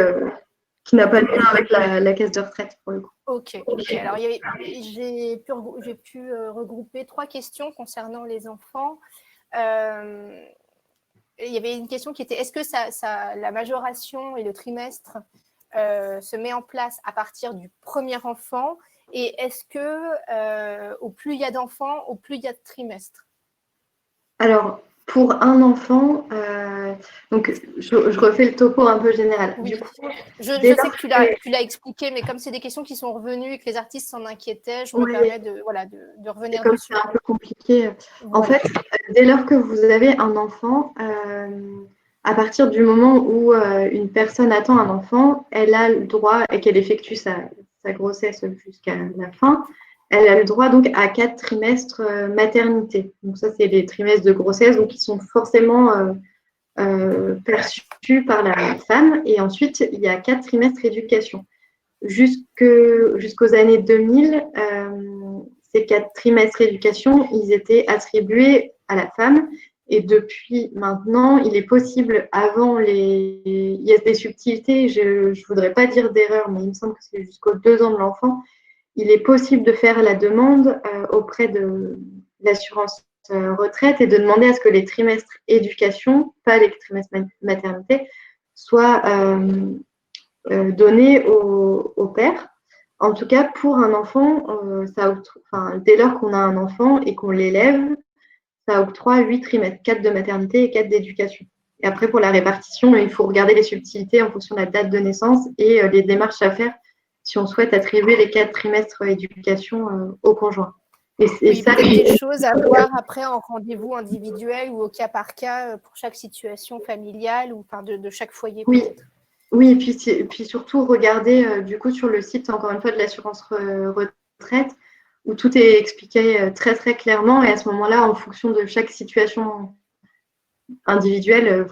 qui n'a pas de lien avec la caisse de retraite, pour le coup. Ok. Alors, j'ai pu regrouper 3 questions concernant les enfants. Il y avait une question qui était, est-ce que la majoration et le trimestre se met en place à partir du premier enfant? Et est-ce que au plus il y a d'enfants, au plus il y a de trimestres? Alors, pour un enfant, donc je refais le topo un peu général. Oui. Du coup, je sais que tu l'as expliqué, mais comme c'est des questions qui sont revenues et que les artistes s'en inquiétaient, je me permets de revenir comme dessus. c'est un peu compliqué. Voilà. En fait, dès lors que vous avez un enfant, à partir du moment où une personne attend un enfant, elle a le droit, et qu'elle effectue sa grossesse jusqu'à la fin, elle a le droit donc à 4 trimestres maternité. Donc ça, c'est les trimestres de grossesse, donc ils sont forcément perçus par la femme. Et ensuite, il y a 4 trimestres éducation. Jusqu'aux années 2000, ces 4 trimestres éducation, ils étaient attribués à la femme. Et depuis maintenant, il est possible, il y a des subtilités, je ne voudrais pas dire d'erreur, mais il me semble que c'est jusqu'aux 2 ans de l'enfant, il est possible de faire la demande auprès de l'assurance retraite et de demander à ce que les trimestres éducation, pas les trimestres maternité, soient donnés au père. En tout cas, pour un enfant, dès lors qu'on a un enfant et qu'on l'élève, ça octroie 8 trimestres, 4 de maternité et 4 d'éducation. Et après, pour la répartition, il faut regarder les subtilités en fonction de la date de naissance et les démarches à faire si on souhaite attribuer les 4 trimestres éducation au conjoint. Peut-être des choses à voir après en rendez-vous individuel ou au cas par cas pour chaque situation familiale ou de chaque foyer. Oui. Peut-être. Oui, et puis surtout, regardez du coup sur le site, encore une fois, de l'assurance retraite, où tout est expliqué très, très clairement. Et à ce moment-là, en fonction de chaque situation individuelle,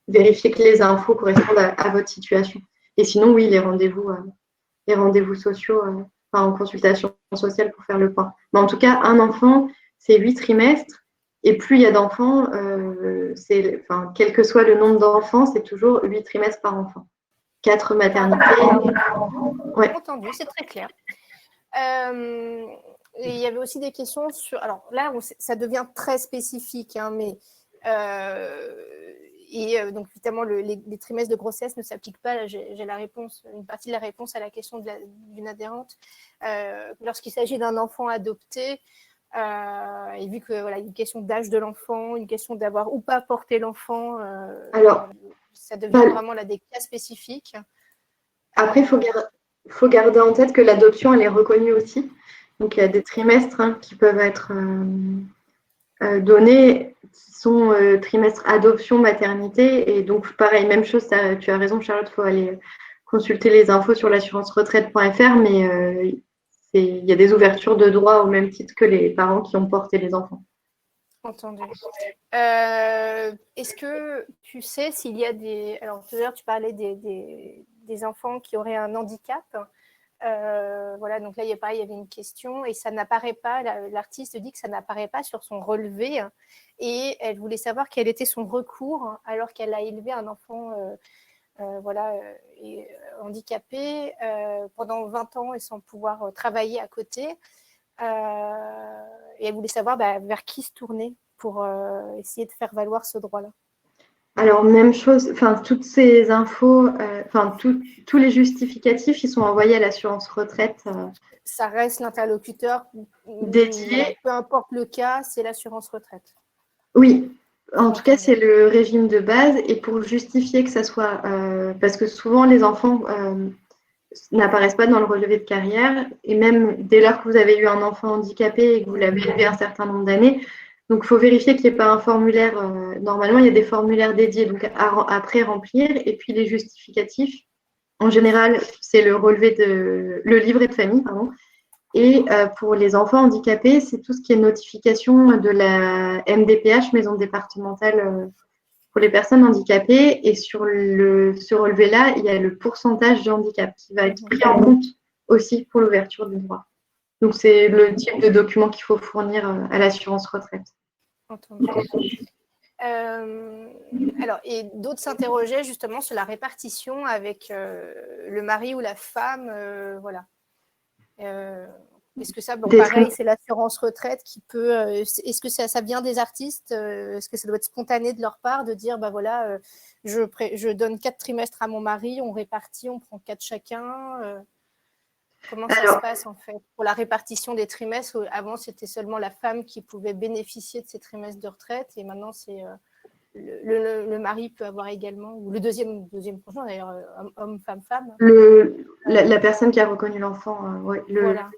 vérifier que les infos correspondent à votre situation. Et sinon, oui, les rendez-vous sociaux en consultation sociale pour faire le point. Mais en tout cas, un enfant, c'est 8 trimestres. Et plus il y a d'enfants, quel que soit le nombre d'enfants, c'est toujours 8 trimestres par enfant. 4 maternités. Ouais. Entendu, c'est très clair. Et il y avait aussi des questions sur… Alors là, ça devient très spécifique, hein, mais… donc, évidemment, les trimestres de grossesse ne s'appliquent pas. J'ai la réponse, une partie de la réponse à la question d'une adhérente. Lorsqu'il s'agit d'un enfant adopté, et vu que voilà, une question d'âge de l'enfant, une question d'avoir ou pas porté l'enfant, Alors, ça devient vraiment là des cas spécifiques. Après, faut garder en tête que l'adoption, elle est reconnue aussi. Donc, il y a des trimestres qui peuvent être donnés, qui sont trimestres adoption, maternité. Et donc, pareil, même chose, tu as raison, Charlotte, il faut aller consulter les infos sur l'assurance-retraite.fr, mais il y a des ouvertures de droits au même titre que les parents qui ont porté les enfants. Entendu. Est-ce que tu sais s'il y a des… Alors, tout à l'heure, tu parlais des enfants qui auraient un handicap. Voilà, donc là, il y avait une question et ça n'apparaît pas. L'artiste dit que ça n'apparaît pas sur son relevé et elle voulait savoir quel était son recours alors qu'elle a élevé un enfant handicapé pendant 20 ans et sans pouvoir travailler à côté. Et elle voulait savoir vers qui se tourner pour essayer de faire valoir ce droit-là. Alors, même chose, toutes ces infos, tous les justificatifs, ils sont envoyés à l'assurance retraite. Ça reste l'interlocuteur dédié. Voilà, peu importe le cas, c'est l'assurance retraite. Oui, en tout cas, c'est le régime de base. Et pour justifier que ça soit… parce que souvent, les enfants n'apparaissent pas dans le relevé de carrière. Et même dès lors que vous avez eu un enfant handicapé et que vous l'avez élevé un certain nombre d'années, donc il faut vérifier qu'il n'y ait pas un formulaire. Normalement, il y a des formulaires dédiés donc à pré-remplir. Et puis les justificatifs, en général, c'est le livret de famille, pardon. Et pour les enfants handicapés, c'est tout ce qui est notification de la MDPH, maison départementale pour les personnes handicapées. Et sur ce relevé-là, il y a le pourcentage de handicap qui va être pris en compte aussi pour l'ouverture du droit. Donc, c'est le type de document qu'il faut fournir à l'assurance retraite. Entendu. Alors, et d'autres s'interrogeaient justement sur la répartition avec le mari ou la femme, voilà. Est-ce que ça, pareil, c'est l'assurance retraite qui peut… est-ce que ça vient des artistes Est-ce que ça doit être spontané de leur part de dire, voilà, je donne 4 trimestres à mon mari, on répartit, on prend 4 chacun Comment ça se passe en fait pour la répartition des trimestres? Avant, c'était seulement la femme qui pouvait bénéficier de ces trimestres de retraite et maintenant, c'est… le mari peut avoir également, ou le deuxième conjoint d'ailleurs, homme, femme, femme. La personne qui a reconnu l'enfant, Voilà.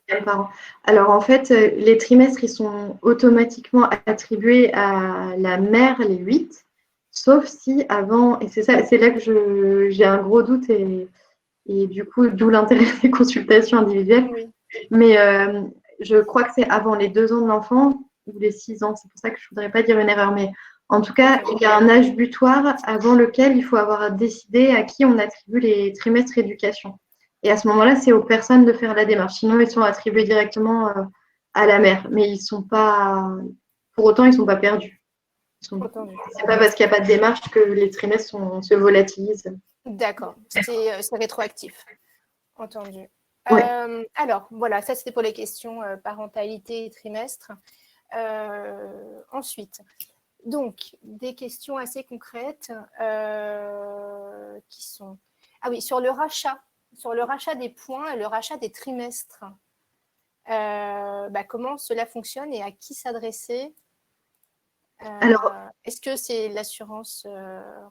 deuxième parent. Alors en fait, les trimestres, ils sont automatiquement attribués à la mère, les 8, sauf si avant, et c'est là que j'ai un gros doute et du coup, d'où l'intérêt des consultations individuelles. Oui. Mais je crois que c'est avant les 2 ans de l'enfant ou les 6 ans, c'est pour ça que je ne voudrais pas dire une erreur, mais en tout cas, il y a un âge butoir avant lequel il faut avoir décidé à qui on attribue les trimestres éducation. Et à ce moment-là, c'est aux personnes de faire la démarche. Sinon, ils sont attribués directement à la mère. Mais ils sont pas, pour autant, ils ne sont pas perdus. Ce n'est pas parce qu'il n'y a pas de démarche que les trimestres se volatilisent. D'accord, c'est rétroactif. Entendu. Ouais. Alors, voilà, ça c'était pour les questions parentalité et trimestre. Ensuite, donc, des questions assez concrètes qui sont… Ah oui, sur le rachat des points et le rachat des trimestres. Comment cela fonctionne et à qui s'adresser? Alors, est-ce que c'est l'assurance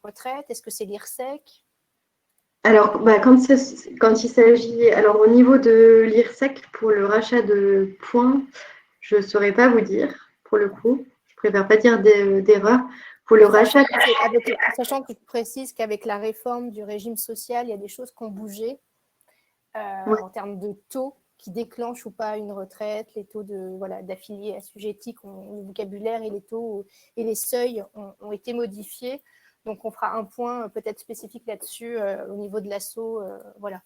retraite? Est-ce que c'est l'IRSEC? Alors, quand il s'agit… Alors, au niveau de l'IRSEC, pour le rachat de points, je ne saurais pas vous dire, pour le coup. Je préfère pas dire d'erreur. Pour le rachat… Sachant que je précise qu'avec la réforme du régime social, il y a des choses qui ont bougé en termes de taux qui déclenchent ou pas une retraite, les taux d'affiliés assujettis, le vocabulaire et les taux et les seuils ont été modifiés. Donc, on fera un point peut-être spécifique là-dessus au niveau de l'ASSO. Voilà.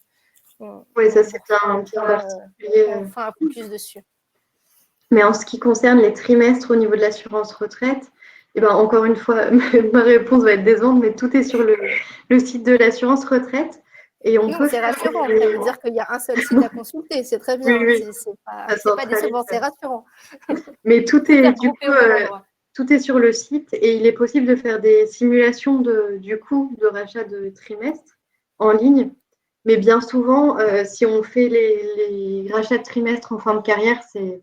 Oui, ça, c'est un point particulier. On fera un focus dessus. Mais en ce qui concerne les trimestres au niveau de l'assurance retraite, encore une fois, ma réponse va être décevante, mais tout est sur le site de l'assurance retraite. Et on Non, peut c'est faire rassurant. Ça veut dire qu'il y a un seul site à consulter. C'est très Oui, bien. oui, ça C'est pas centralise. décevant, c'est rassurant. Mais tout Tout est est du regroupé coup, au même endroit. tout est sur le site et il est possible de faire des simulations du coût de rachat de trimestre en ligne. Mais bien souvent, si on fait les rachats de trimestre en fin de carrière, c'est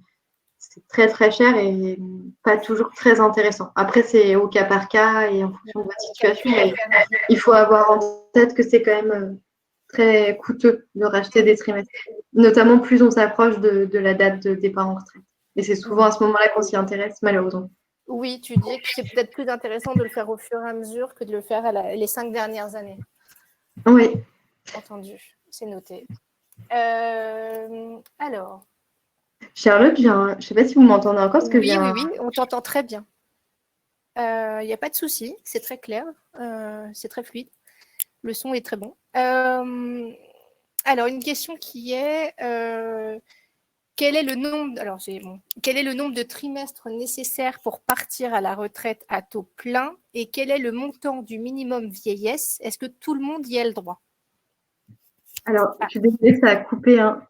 très très cher et pas toujours très intéressant. Après, c'est au cas par cas et en fonction de votre situation. Mais il faut avoir en tête que c'est quand même très coûteux de racheter des trimestres, notamment plus on s'approche de la date de départ en retraite. Et c'est souvent à ce moment-là qu'on s'y intéresse, malheureusement. Oui, tu dis que c'est peut-être plus intéressant de le faire au fur et à mesure que de le faire les 5 dernières années. Oui. Entendu, c'est noté. Alors. Charlotte, je ne sais pas si vous m'entendez encore. Parce que Oui, on t'entend très bien. Il n'y a pas de souci, c'est très clair, c'est très fluide. Le son est très bon. Alors, une question qui est quel est le nombre quel est le nombre de trimestres nécessaires pour partir à la retraite à taux plein et quel est le montant du minimum vieillesse? Est-ce que tout le monde y a le droit? Alors, je suis désolée, ça a coupé. Hein.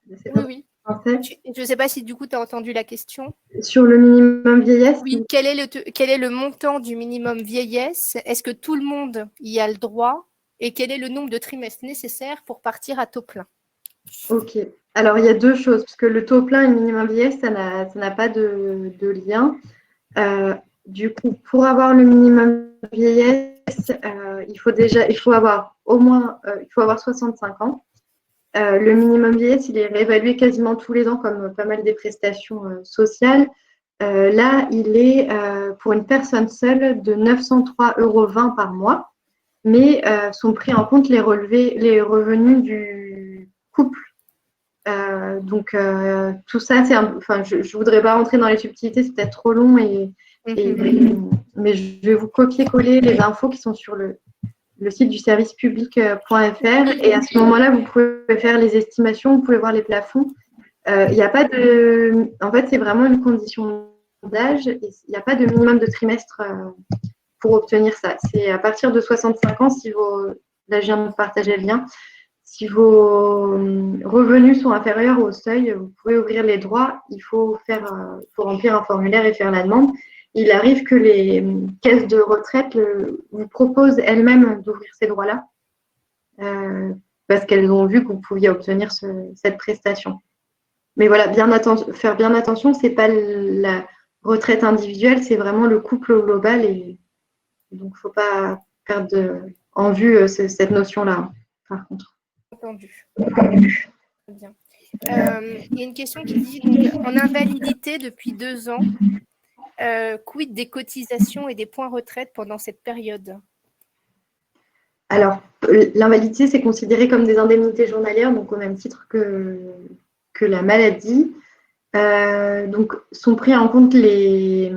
Oui. Je ne sais pas si du coup tu as entendu la question. Sur le minimum vieillesse? Oui, quel est le montant du minimum vieillesse? Est-ce que tout le monde y a le droit? Et quel est le nombre de trimestres nécessaires pour partir à taux plein? Ok. Alors, il y a deux choses, parce que le taux plein et le minimum vieillesse, ça n'a pas de lien. Du coup, pour avoir le minimum vieillesse, il faut avoir au moins 65 ans. Le minimum vieillesse, il est réévalué quasiment tous les ans, comme pas mal des prestations sociales. Là, il est pour une personne seule de 903,20 € par mois, mais sont pris en compte les revenus du couple. Donc, tout ça, je ne voudrais pas rentrer dans les subtilités, c'est peut-être trop long, mais je vais vous copier-coller les infos qui sont sur le site du service public.fr et à ce moment-là, vous pouvez faire les estimations, vous pouvez voir les plafonds. Il n'y a pas de. En fait, c'est vraiment une condition d'âge. Il n'y a pas de minimum de trimestre pour obtenir ça. C'est à partir de 65 ans, là, je viens de partager le lien. Si vos revenus sont inférieurs au seuil, vous pouvez ouvrir les droits. Il faut remplir un formulaire et faire la demande. Il arrive que les caisses de retraite vous proposent elles-mêmes d'ouvrir ces droits-là parce qu'elles ont vu que vous pouviez obtenir cette prestation. Mais voilà, faire bien attention, ce n'est pas la retraite individuelle, c'est vraiment le couple au global. Et donc, il ne faut pas perdre en vue cette notion-là, par contre. Entendu. Très bien. Il y a une question qui dit donc, en invalidité depuis 2 ans, quid des cotisations et des points retraite pendant cette période? Alors, l'invalidité, c'est considéré comme des indemnités journalières, donc au même titre que la maladie. Donc, sont pris en compte les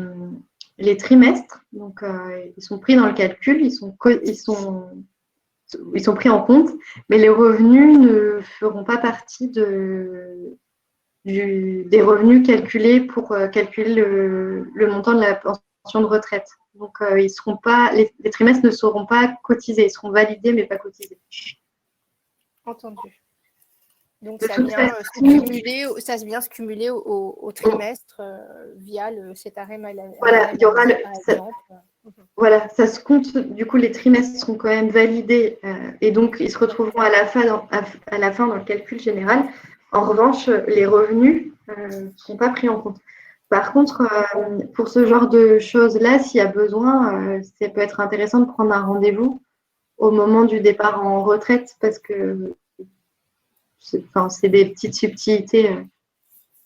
trimestres. Donc, ils sont pris dans le calcul, ils sont pris en compte, mais les revenus ne feront pas partie des revenus calculés pour calculer le montant de la pension de retraite. Donc, les trimestres ne seront pas cotisés, ils seront validés mais pas cotisés. Entendu. Donc, ça vient se cumuler au trimestre via cet arrêt maladie, voilà, il y aura par exemple. Voilà, ça se compte. Du coup, les trimestres seront quand même validés et donc ils se retrouveront à la fin dans le calcul général. En revanche, les revenus ne sont pas pris en compte. Par contre, pour ce genre de choses-là, s'il y a besoin, ça peut être intéressant de prendre un rendez-vous au moment du départ en retraite parce que c'est des petites subtilités.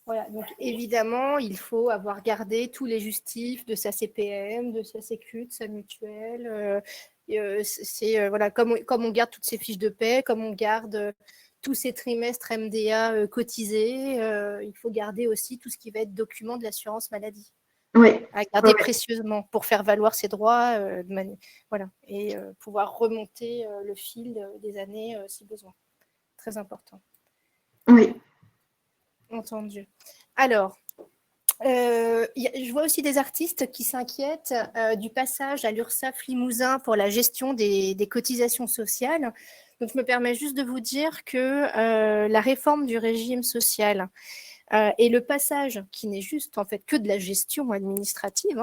Voilà, donc évidemment, il faut avoir gardé tous les justifs de sa CPM, de sa Sécu, de sa mutuelle. Voilà, comme on garde toutes ses fiches de paie, comme on garde tous ces trimestres MDA cotisés, il faut garder aussi tout ce qui va être document de l'assurance maladie. Oui. À garder précieusement pour faire valoir ses droits voilà, et pouvoir remonter le fil des années si besoin. Très important. Oui. Entendu. Alors, je vois aussi des artistes qui s'inquiètent du passage à l'URSSAF Limousin pour la gestion des cotisations sociales. Donc, je me permets juste de vous dire que la réforme du régime social et le passage, qui n'est juste en fait que de la gestion administrative,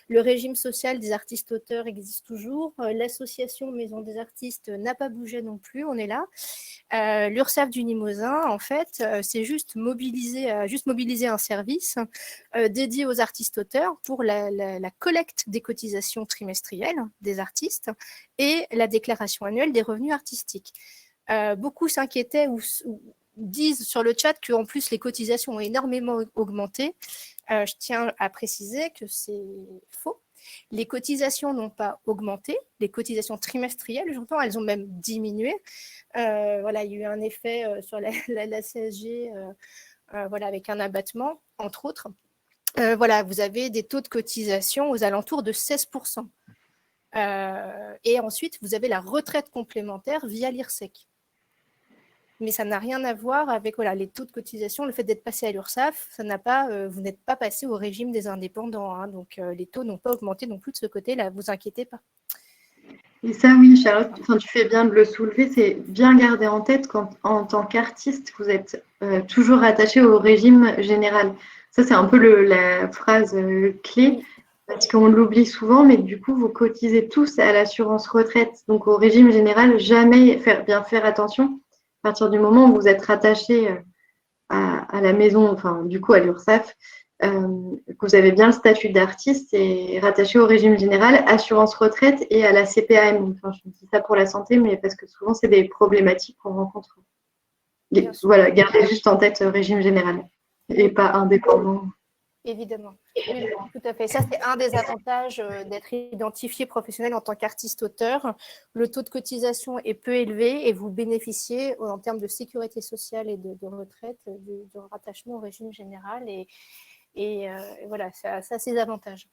le régime social des artistes-auteurs existe toujours, l'association Maison des artistes n'a pas bougé non plus, on est là. L'URSSAF du Limousin, en fait, c'est juste mobiliser un service dédié aux artistes-auteurs pour la collecte des cotisations trimestrielles des artistes et la déclaration annuelle des revenus artistiques. Beaucoup s'inquiétaient ou disent sur le chat qu'en plus les cotisations ont énormément augmenté. Je tiens à préciser que c'est faux. Les cotisations n'ont pas augmenté, les cotisations trimestrielles, j'entends, elles ont même diminué. Voilà, il y a eu un effet sur la CSG, voilà, avec un abattement, entre autres. Voilà, vous avez des taux de cotisation aux alentours de 16%. Et ensuite, vous avez la retraite complémentaire via l'IRSEC. Mais ça n'a rien à voir avec les taux de cotisation, le fait d'être passé à l'URSSAF, vous n'êtes pas passé au régime des indépendants, donc les taux n'ont pas augmenté non plus de ce côté-là, vous inquiétez pas. Et ça, oui, Charlotte, tu fais bien de le soulever, c'est bien garder en tête qu'en tant qu'artiste, vous êtes toujours attaché au régime général. Ça, c'est un peu la phrase clé, oui, parce qu'on l'oublie souvent, mais du coup, vous cotisez tous à l'assurance retraite. Donc, au régime général, jamais faire attention. À partir du moment où vous êtes rattaché à la maison, enfin, du coup, à l'URSSAF, que vous avez bien le statut d'artiste et rattaché au régime général, assurance retraite et à la CPAM. Enfin, je dis ça pour la santé, mais parce que souvent, c'est des problématiques qu'on rencontre. Voilà, gardez juste en tête régime général et pas indépendant. Évidemment, oui, tout à fait. Ça, c'est un des avantages d'être identifié professionnel en tant qu'artiste-auteur. Le taux de cotisation est peu élevé et vous bénéficiez en termes de sécurité sociale et de retraite du rattachement au régime général. Et voilà, ça a ses avantages.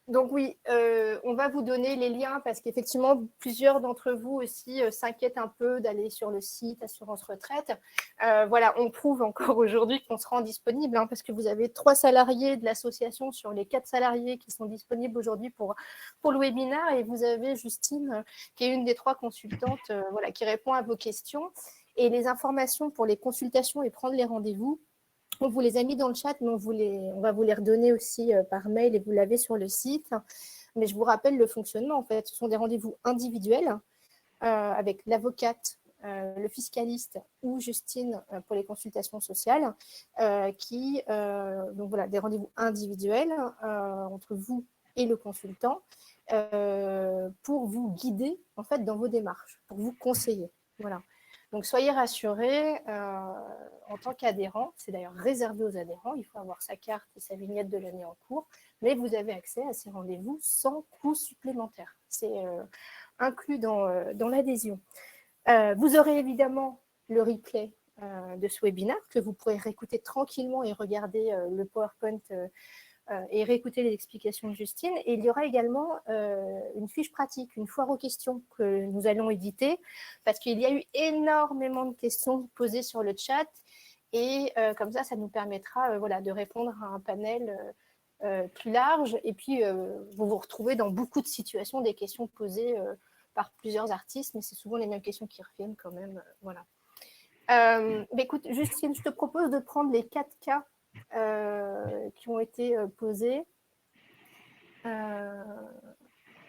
Donc oui, on va vous donner les liens parce qu'effectivement, plusieurs d'entre vous aussi s'inquiètent un peu d'aller sur le site Assurance Retraite. Voilà, on prouve encore aujourd'hui qu'on se rend disponible parce que vous avez 3 salariés de l'association sur les 4 salariés qui sont disponibles aujourd'hui pour le webinaire et vous avez Justine qui est une des 3 consultantes voilà, qui répond à vos questions. Et les informations pour les consultations et prendre les rendez-vous, on vous les a mis dans le chat, mais on va vous les redonner aussi par mail et vous l'avez sur le site. Mais je vous rappelle le fonctionnement, en fait. Ce sont des rendez-vous individuels avec l'avocate, le fiscaliste ou Justine pour les consultations sociales, donc voilà, des rendez-vous individuels entre vous et le consultant pour vous guider, en fait, dans vos démarches, pour vous conseiller. Voilà. Donc, soyez rassurés, en tant qu'adhérent, c'est d'ailleurs réservé aux adhérents, il faut avoir sa carte et sa vignette de l'année en cours, mais vous avez accès à ces rendez-vous sans coût supplémentaire. C'est inclus dans l'adhésion. Vous aurez évidemment le replay de ce webinaire que vous pourrez réécouter tranquillement et regarder le PowerPoint et réécouter les explications de Justine. Et il y aura également une fiche pratique, une foire aux questions que nous allons éditer parce qu'il y a eu énormément de questions posées sur le chat et comme ça nous permettra voilà, de répondre à un panel plus large et puis vous vous retrouvez dans beaucoup de situations des questions posées par plusieurs artistes, mais c'est souvent les mêmes questions qui reviennent quand même. Voilà. Mais écoute, Justine, je te propose de prendre les 4 cas qui ont été posés.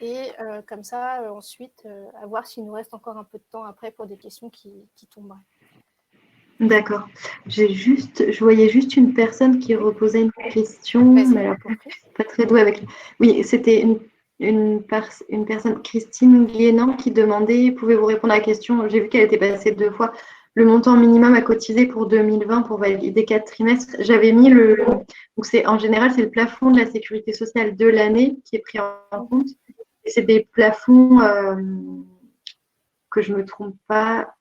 Et comme ça, ensuite, à voir s'il nous reste encore un peu de temps après pour des questions qui tomberaient. D'accord. Je voyais juste une personne qui reposait une question, mais elle n'est pas très douée avec. Oui, c'était une personne, Christine Guénan, qui demandait, pouvez-vous répondre à la question? J'ai vu qu'elle était passée 2 fois. Le montant minimum à cotiser pour 2020 pour valider 4 trimestres. J'avais mis donc en général, c'est le plafond de la sécurité sociale de l'année qui est pris en compte. Et c'est des plafonds que je ne me trompe pas,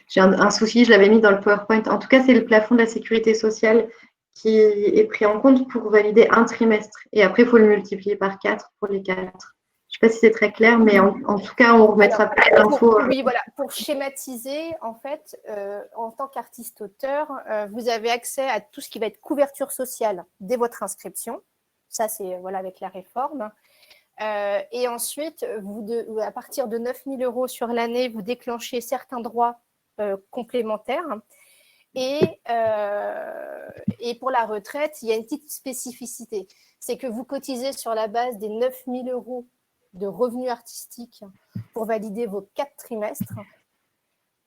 j'ai un souci, je l'avais mis dans le PowerPoint. En tout cas, c'est le plafond de la sécurité sociale qui est pris en compte pour valider un trimestre. Et après, il faut le multiplier par 4 pour les 4. Je ne sais pas si c'est très clair, mais en tout cas, on remettra plus d'infos. Oui, voilà. Pour schématiser, en fait, en tant qu'artiste-auteur, vous avez accès à tout ce qui va être couverture sociale dès votre inscription. Ça, c'est voilà, avec la réforme. Et ensuite, à partir de 9 000 € sur l'année, vous déclenchez certains droits complémentaires. Et pour la retraite, il y a une petite spécificité. C'est que vous cotisez sur la base des 9 000 € de revenus artistiques pour valider vos 4 trimestres.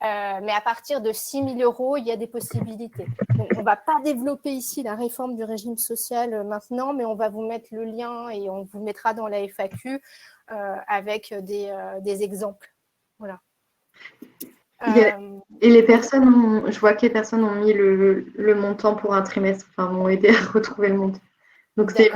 Mais à partir de 6 000 €, il y a des possibilités. Donc, on ne va pas développer ici la réforme du régime social maintenant, mais on va vous mettre le lien et on vous mettra dans la FAQ avec des exemples. Voilà. Et les personnes, je vois que les personnes ont mis le montant pour un trimestre, enfin, m'ont aidé à retrouver le montant. Donc, c'est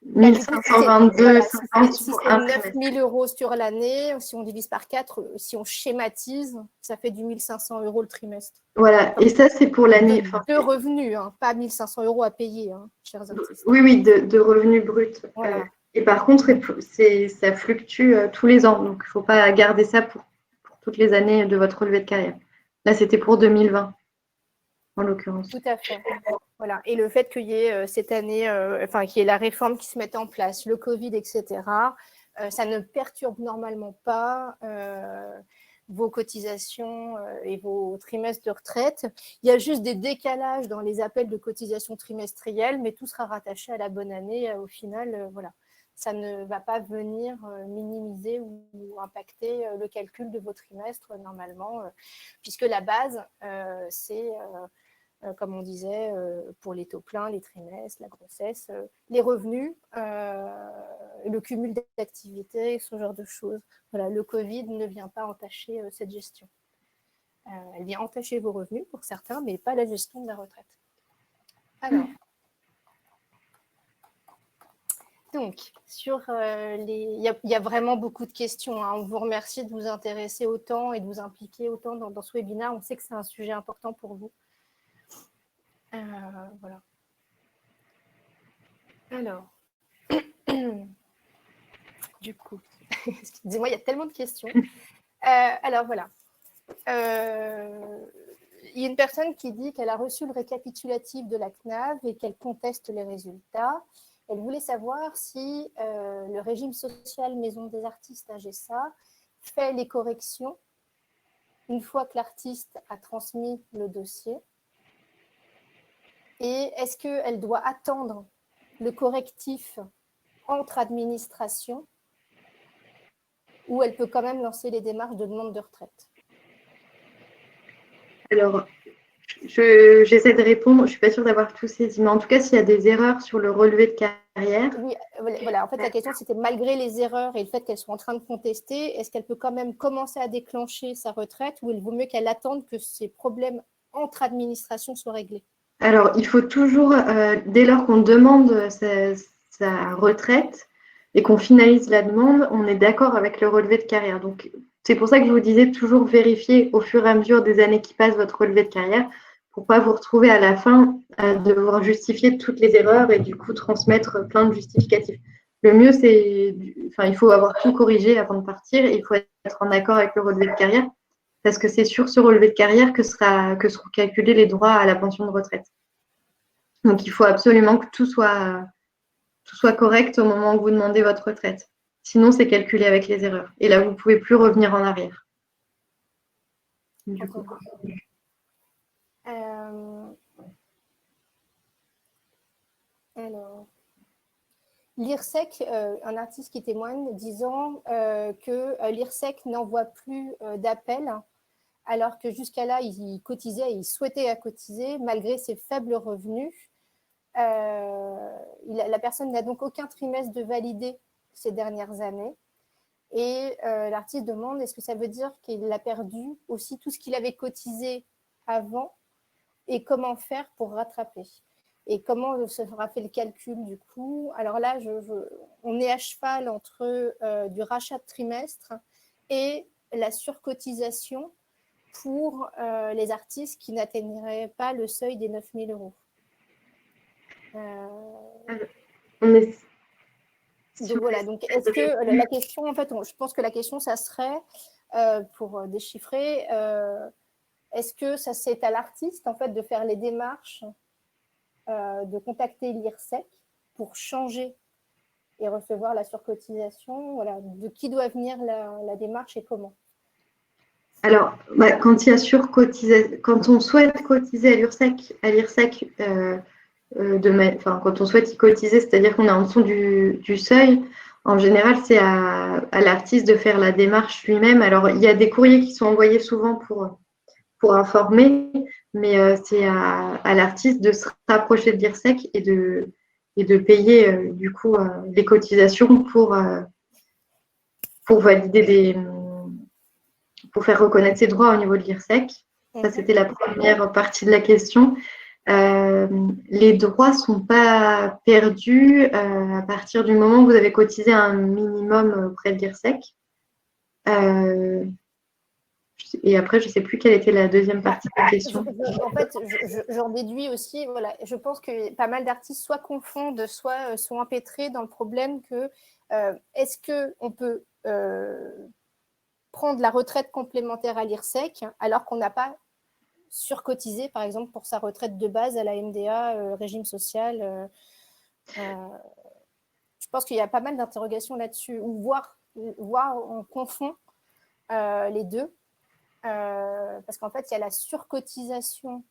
1522 voilà, si si c'est 9 000 € sur l'année, si on divise par 4, si on schématise, ça fait du 1 500 € le trimestre. Voilà, et ça, c'est pour l'année. De revenus, hein, pas 1 500 € à payer, hein, chers artistes. Oui, de revenus bruts. Voilà. Et par contre, ça fluctue tous les ans, donc il ne faut pas garder ça pour toutes les années de votre relevé de carrière. Là, c'était pour 2020, en l'occurrence. Tout à fait. Voilà. Et le fait qu'il y ait cette année, qu'il y ait la réforme qui se mette en place, le Covid, etc., ça ne perturbe normalement pas vos cotisations et vos trimestres de retraite. Il y a juste des décalages dans les appels de cotisation trimestrielle, mais tout sera rattaché à la bonne année. Au final, voilà. Ça ne va pas venir minimiser ou impacter le calcul de vos trimestres normalement, puisque la base, c'est... comme on disait, pour les taux pleins, les trimestres, la grossesse, les revenus, le cumul d'activités, ce genre de choses. Voilà, le Covid ne vient pas entacher cette gestion. Elle vient entacher vos revenus pour certains, mais pas la gestion de la retraite. Alors, donc, il y a vraiment beaucoup de questions. Hein. On vous remercie de vous intéresser autant et de vous impliquer autant dans ce webinaire. On sait que c'est un sujet important pour vous. Voilà. Alors, du coup, excusez-moi, il y a tellement de questions. Alors, voilà. Il y a une personne qui dit qu'elle a reçu le récapitulatif de la CNAV et qu'elle conteste les résultats. Elle voulait savoir si le régime social Maison des artistes AGESA fait les corrections une fois que l'artiste a transmis le dossier. Et est-ce qu'elle doit attendre le correctif entre administrations ou elle peut quand même lancer les démarches de demande de retraite? Alors, j'essaie de répondre. Je ne suis pas sûre d'avoir tout saisi, mais en tout cas, s'il y a des erreurs sur le relevé de carrière. Oui, voilà. En fait, la question, c'était malgré les erreurs et le fait qu'elle soit en train de contester, est-ce qu'elle peut quand même commencer à déclencher sa retraite ou il vaut mieux qu'elle attende que ces problèmes entre administrations soient réglés? Alors, il faut toujours, dès lors qu'on demande sa retraite et qu'on finalise la demande, on est d'accord avec le relevé de carrière. Donc, c'est pour ça que je vous disais toujours vérifier au fur et à mesure des années qui passent votre relevé de carrière pour ne pas vous retrouver à la fin à devoir justifier toutes les erreurs et du coup transmettre plein de justificatifs. Le mieux, il faut avoir tout corrigé avant de partir et il faut être en accord avec le relevé de carrière parce que c'est sur ce relevé de carrière que seront calculés les droits à la pension de retraite. Donc, il faut absolument que tout soit correct au moment où vous demandez votre retraite. Sinon, c'est calculé avec les erreurs. Et là, vous ne pouvez plus revenir en arrière. Du coup. Alors, l'IRSEC, un artiste qui témoigne disant que l'IRSEC n'envoie plus d'appels alors que jusqu'à là, il cotisait, il souhaitait cotiser malgré ses faibles revenus. La personne n'a donc aucun trimestre de validé ces dernières années. Et l'artiste demande, est-ce que ça veut dire qu'il a perdu aussi tout ce qu'il avait cotisé avant et comment faire pour rattraper? Et comment se sera fait le calcul du coup? Alors là, on est à cheval entre du rachat de trimestre et la surcotisation pour les artistes qui n'atteigneraient pas le seuil des 9 000 €. Donc voilà, donc est-ce que la question, en fait, je pense que la question, ça serait, pour déchiffrer, est-ce que ça c'est à l'artiste, en fait, de faire les démarches, de contacter l'IRSEC pour changer et recevoir la surcotisation. Voilà. De qui doit venir la démarche et comment? Alors, quand il y a quand on souhaite cotiser à l'IRSEC, quand on souhaite y cotiser, c'est-à-dire qu'on est en dessous du seuil, en général, c'est à l'artiste de faire la démarche lui-même. Alors, il y a des courriers qui sont envoyés souvent pour informer, mais c'est à l'artiste de se rapprocher de l'IRSEC et de payer du coup les cotisations pour valider pour faire reconnaître ses droits au niveau de l'IRSEC. Ça, c'était la première partie de la question. Les droits ne sont pas perdus à partir du moment où vous avez cotisé un minimum auprès de l'IRSEC. Et après, je ne sais plus quelle était la deuxième partie de la question. En fait, j'en déduis aussi, voilà, je pense que pas mal d'artistes soit confondent, soit sont empêtrés dans le problème que est-ce qu'on peut prendre la retraite complémentaire à l'IRSEC alors qu'on n'a pas surcotisé, par exemple, pour sa retraite de base à la MDA, régime social. Je pense qu'il y a pas mal d'interrogations là-dessus, ou voire on confond les deux. Parce qu'en fait, il y a la surcotisation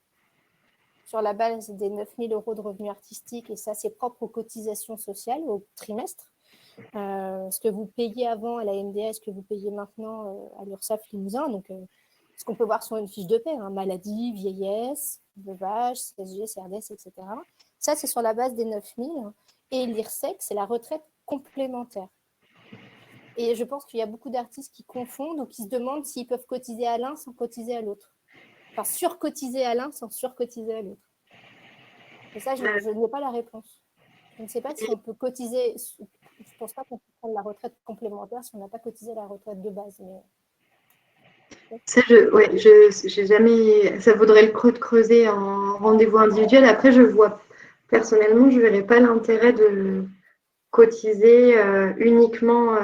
sur la base des 9 000 € de revenus artistiques, et ça, c'est propre aux cotisations sociales, au trimestre. Ce que vous payez avant à la MDA, ce que vous payez maintenant à l'URSSAF Limousin, donc ce qu'on peut voir sur une fiche de paie, hein, maladie, vieillesse, veuvage, CSG, CRDS, etc. Ça, c'est sur la base des 9 000. Et l'IRSEC, c'est la retraite complémentaire. Et je pense qu'il y a beaucoup d'artistes qui confondent ou qui se demandent s'ils peuvent cotiser à l'un sans cotiser à l'autre. Enfin, surcotiser à l'un sans surcotiser à l'autre. Et ça, je n'ai pas la réponse. Je ne sais pas si on peut cotiser. Je ne pense pas qu'on peut prendre la retraite complémentaire si on n'a pas cotisé la retraite de base. Mais... Ça, j'ai jamais. Ça vaudrait le creux de creuser en rendez-vous individuel. Après, personnellement, je ne verrais pas l'intérêt de cotiser uniquement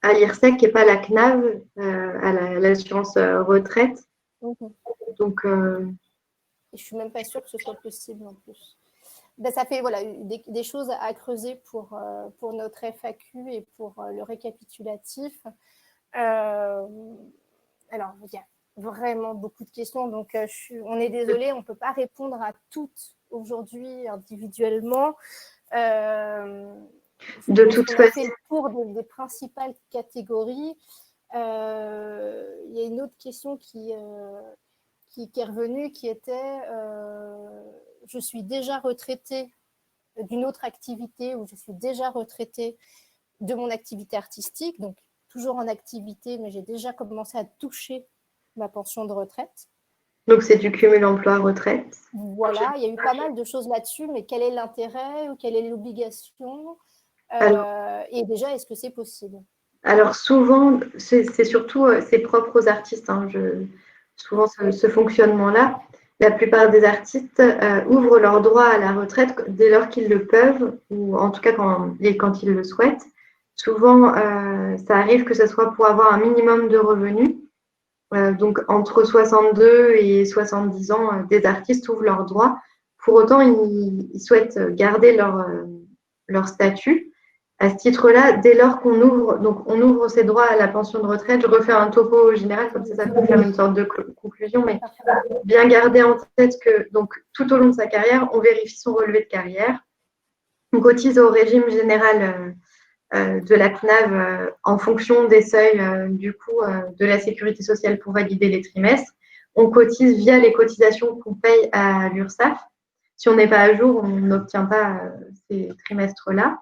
à l'IRSEC et pas à la CNAV, à l'assurance retraite. Donc, je ne suis même pas sûre que ce soit possible en plus. Ben, ça fait voilà, des choses à creuser pour notre FAQ et pour le récapitulatif. Alors, il y a vraiment beaucoup de questions, donc on est désolé, on ne peut pas répondre à toutes aujourd'hui individuellement. De toute façon, on a fait le tour des principales catégories. Il y a une autre question qui est revenue, qui était je suis déjà retraitée d'une autre activité ou je suis déjà retraitée de mon activité artistique, donc toujours en activité, mais j'ai déjà commencé à toucher ma pension de retraite. Donc, c'est du cumul emploi-retraite. Voilà, il y a eu pas mal de choses là-dessus, mais quel est l'intérêt ou quelle est l'obligation et déjà, est-ce que c'est possible? Alors, souvent, c'est surtout c'est propre aux artistes, hein, souvent ce fonctionnement-là. La plupart des artistes ouvrent leur droit à la retraite dès lors qu'ils le peuvent, ou en tout cas quand ils le souhaitent. Souvent, ça arrive que ce soit pour avoir un minimum de revenus. Donc, entre 62 et 70 ans, des artistes ouvrent leurs droits. Pour autant, ils souhaitent garder leur statut. À ce titre-là, dès lors qu'on ouvre ses droits à la pension de retraite, je refais un topo général, comme ça peut faire une sorte de conclusion, mais bien garder en tête que donc, tout au long de sa carrière, on vérifie son relevé de carrière. On cotise au régime général de la CNAV en fonction des seuils de la sécurité sociale pour valider les trimestres. On cotise via les cotisations qu'on paye à l'URSSAF. Si on n'est pas à jour, on n'obtient pas ces trimestres-là.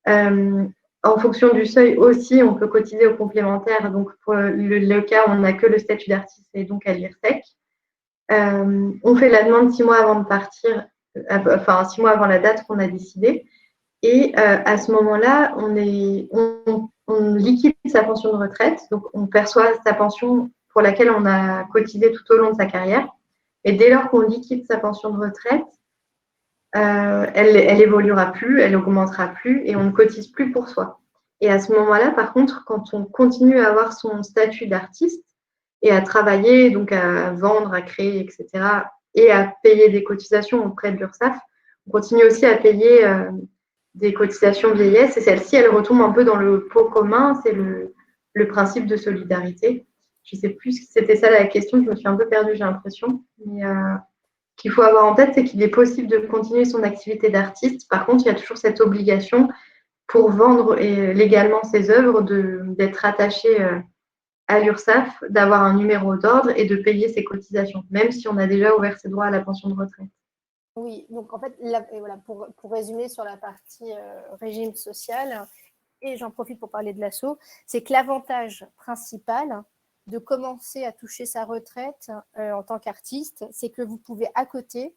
En fonction du seuil aussi, on peut cotiser au complémentaire. Donc, pour le cas où on n'a que le statut d'artiste et donc à l'IRSEC. On fait la demande 6 mois avant de partir, 6 mois avant la date qu'on a décidé. Et à ce moment-là, on liquide sa pension de retraite. Donc, on perçoit sa pension pour laquelle on a cotisé tout au long de sa carrière. Et dès lors qu'on liquide sa pension de retraite, elle évoluera plus, elle augmentera plus et on ne cotise plus pour soi. Et à ce moment-là, par contre, quand on continue à avoir son statut d'artiste et à travailler, donc à vendre, à créer, etc., et à payer des cotisations auprès de l'URSSAF, on continue aussi à payer des cotisations vieillesse, et celle-ci, elle retombe un peu dans le pot commun, c'est le principe de solidarité. Je ne sais plus si c'était ça la question, je me suis un peu perdue, j'ai l'impression. Mais qu'il faut avoir en tête, c'est qu'il est possible de continuer son activité d'artiste. Par contre, il y a toujours cette obligation pour vendre légalement ses œuvres d'être attaché à l'URSSAF, d'avoir un numéro d'ordre et de payer ses cotisations, même si on a déjà ouvert ses droits à la pension de retraite. Oui, donc en fait, et voilà, pour résumer sur la partie régime social, et j'en profite pour parler de l'ASSO, c'est que l'avantage principal de commencer à toucher sa retraite en tant qu'artiste, c'est que vous pouvez à côté,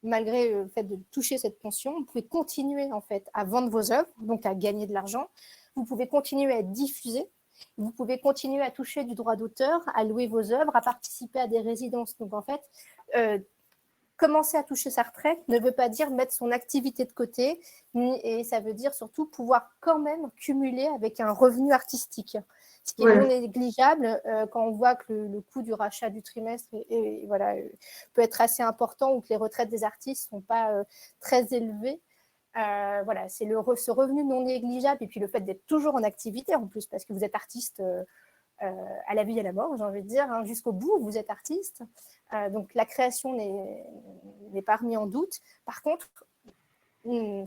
malgré le fait de toucher cette pension, vous pouvez continuer en fait à vendre vos œuvres, donc à gagner de l'argent. Vous pouvez continuer à être diffusé. Vous pouvez continuer à toucher du droit d'auteur, à louer vos œuvres, à participer à des résidences. Donc en fait, commencer à toucher sa retraite ne veut pas dire mettre son activité de côté, et ça veut dire surtout pouvoir quand même cumuler avec un revenu artistique. Ce qui est non négligeable quand on voit que le coût du rachat du trimestre voilà, peut être assez important, ou que les retraites des artistes ne sont pas très élevées. Voilà, c'est ce revenu non négligeable, et puis le fait d'être toujours en activité en plus, parce que vous êtes artiste à la vie et à la mort, j'ai envie de dire, hein, jusqu'au bout, vous êtes artiste. Donc la création n'est pas remise en doute. Par contre,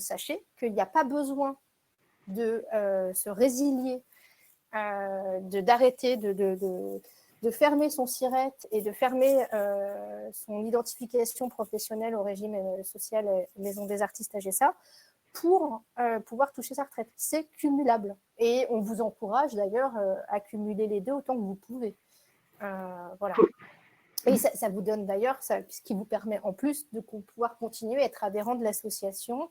sachez qu'il n'y a pas besoin de se résilier, d'arrêter, de fermer son SIRET et de fermer son identification professionnelle au régime social Maison des artistes AGSA pour pouvoir toucher sa retraite. C'est cumulable. Et on vous encourage d'ailleurs à cumuler les deux autant que vous pouvez. Voilà. Et ça vous donne d'ailleurs, ce qui vous permet en plus de pouvoir continuer à être adhérent de l'association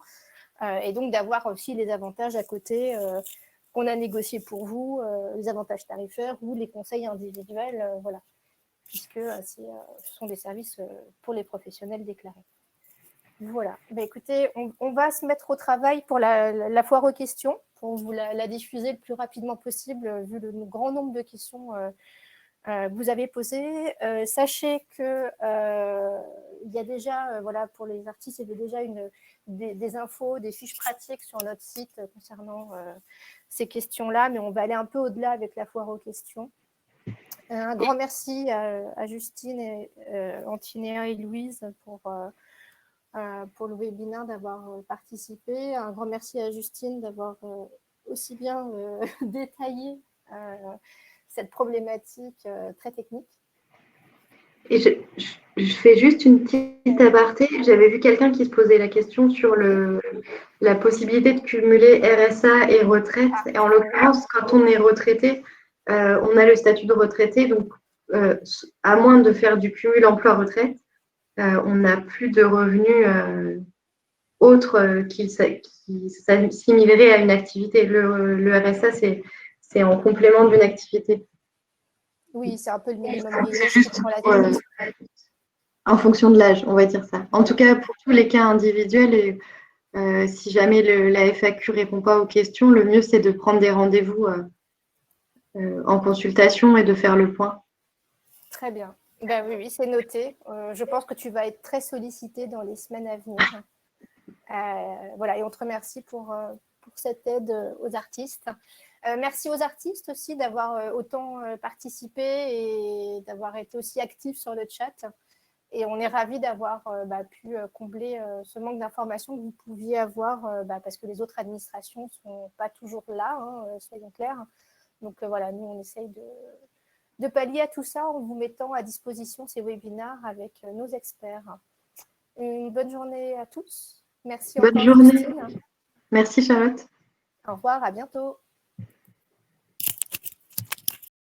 et donc d'avoir aussi les avantages à côté qu'on a négociés pour vous, les avantages tarifaires ou les conseils individuels, voilà, puisque ce sont des services pour les professionnels déclarés. Voilà. Bah, écoutez, on va se mettre au travail pour la foire aux questions, pour vous la diffuser le plus rapidement possible, vu le grand nombre de questions que vous avez posées. Sachez qu'il y a déjà, voilà, pour les artistes, il y a déjà des infos, des fiches pratiques sur notre site concernant ces questions-là, mais on va aller un peu au-delà avec la foire aux questions. Un grand merci à Justine, Antinéa et Louise pour le webinaire, d'avoir participé. Un grand merci à Justine d'avoir aussi bien détaillé cette problématique très technique. Et je fais juste une petite aparté. J'avais vu quelqu'un qui se posait la question sur la possibilité de cumuler RSA et retraite. Et en l'occurrence, quand on est retraité, on a le statut de retraité. Donc, à moins de faire du cumul emploi-retraite, on n'a plus de revenus autres qui s'assimileraient à une activité. Le RSA, c'est en complément d'une activité. Oui, c'est un peu le minimum vieillesse qui prend la tête. En fonction de l'âge, on va dire ça. En tout cas, pour tous les cas individuels, et si jamais la FAQ ne répond pas aux questions, le mieux, c'est de prendre des rendez-vous en consultation et de faire le point. Très bien. Ben oui, c'est noté. Je pense que tu vas être très sollicité dans les semaines à venir. Voilà, et on te remercie pour cette aide aux artistes. Merci aux artistes aussi d'avoir autant participé et d'avoir été aussi actifs sur le chat. Et on est ravis d'avoir pu combler ce manque d'informations que vous pouviez avoir parce que les autres administrations ne sont pas toujours là, hein, soyons clairs. Donc voilà, nous, on essaye de pallier à tout ça en vous mettant à disposition ces webinaires avec nos experts. Une bonne journée à tous. Merci bonne encore, journée. Justine. Merci, Charlotte. Au revoir, à bientôt.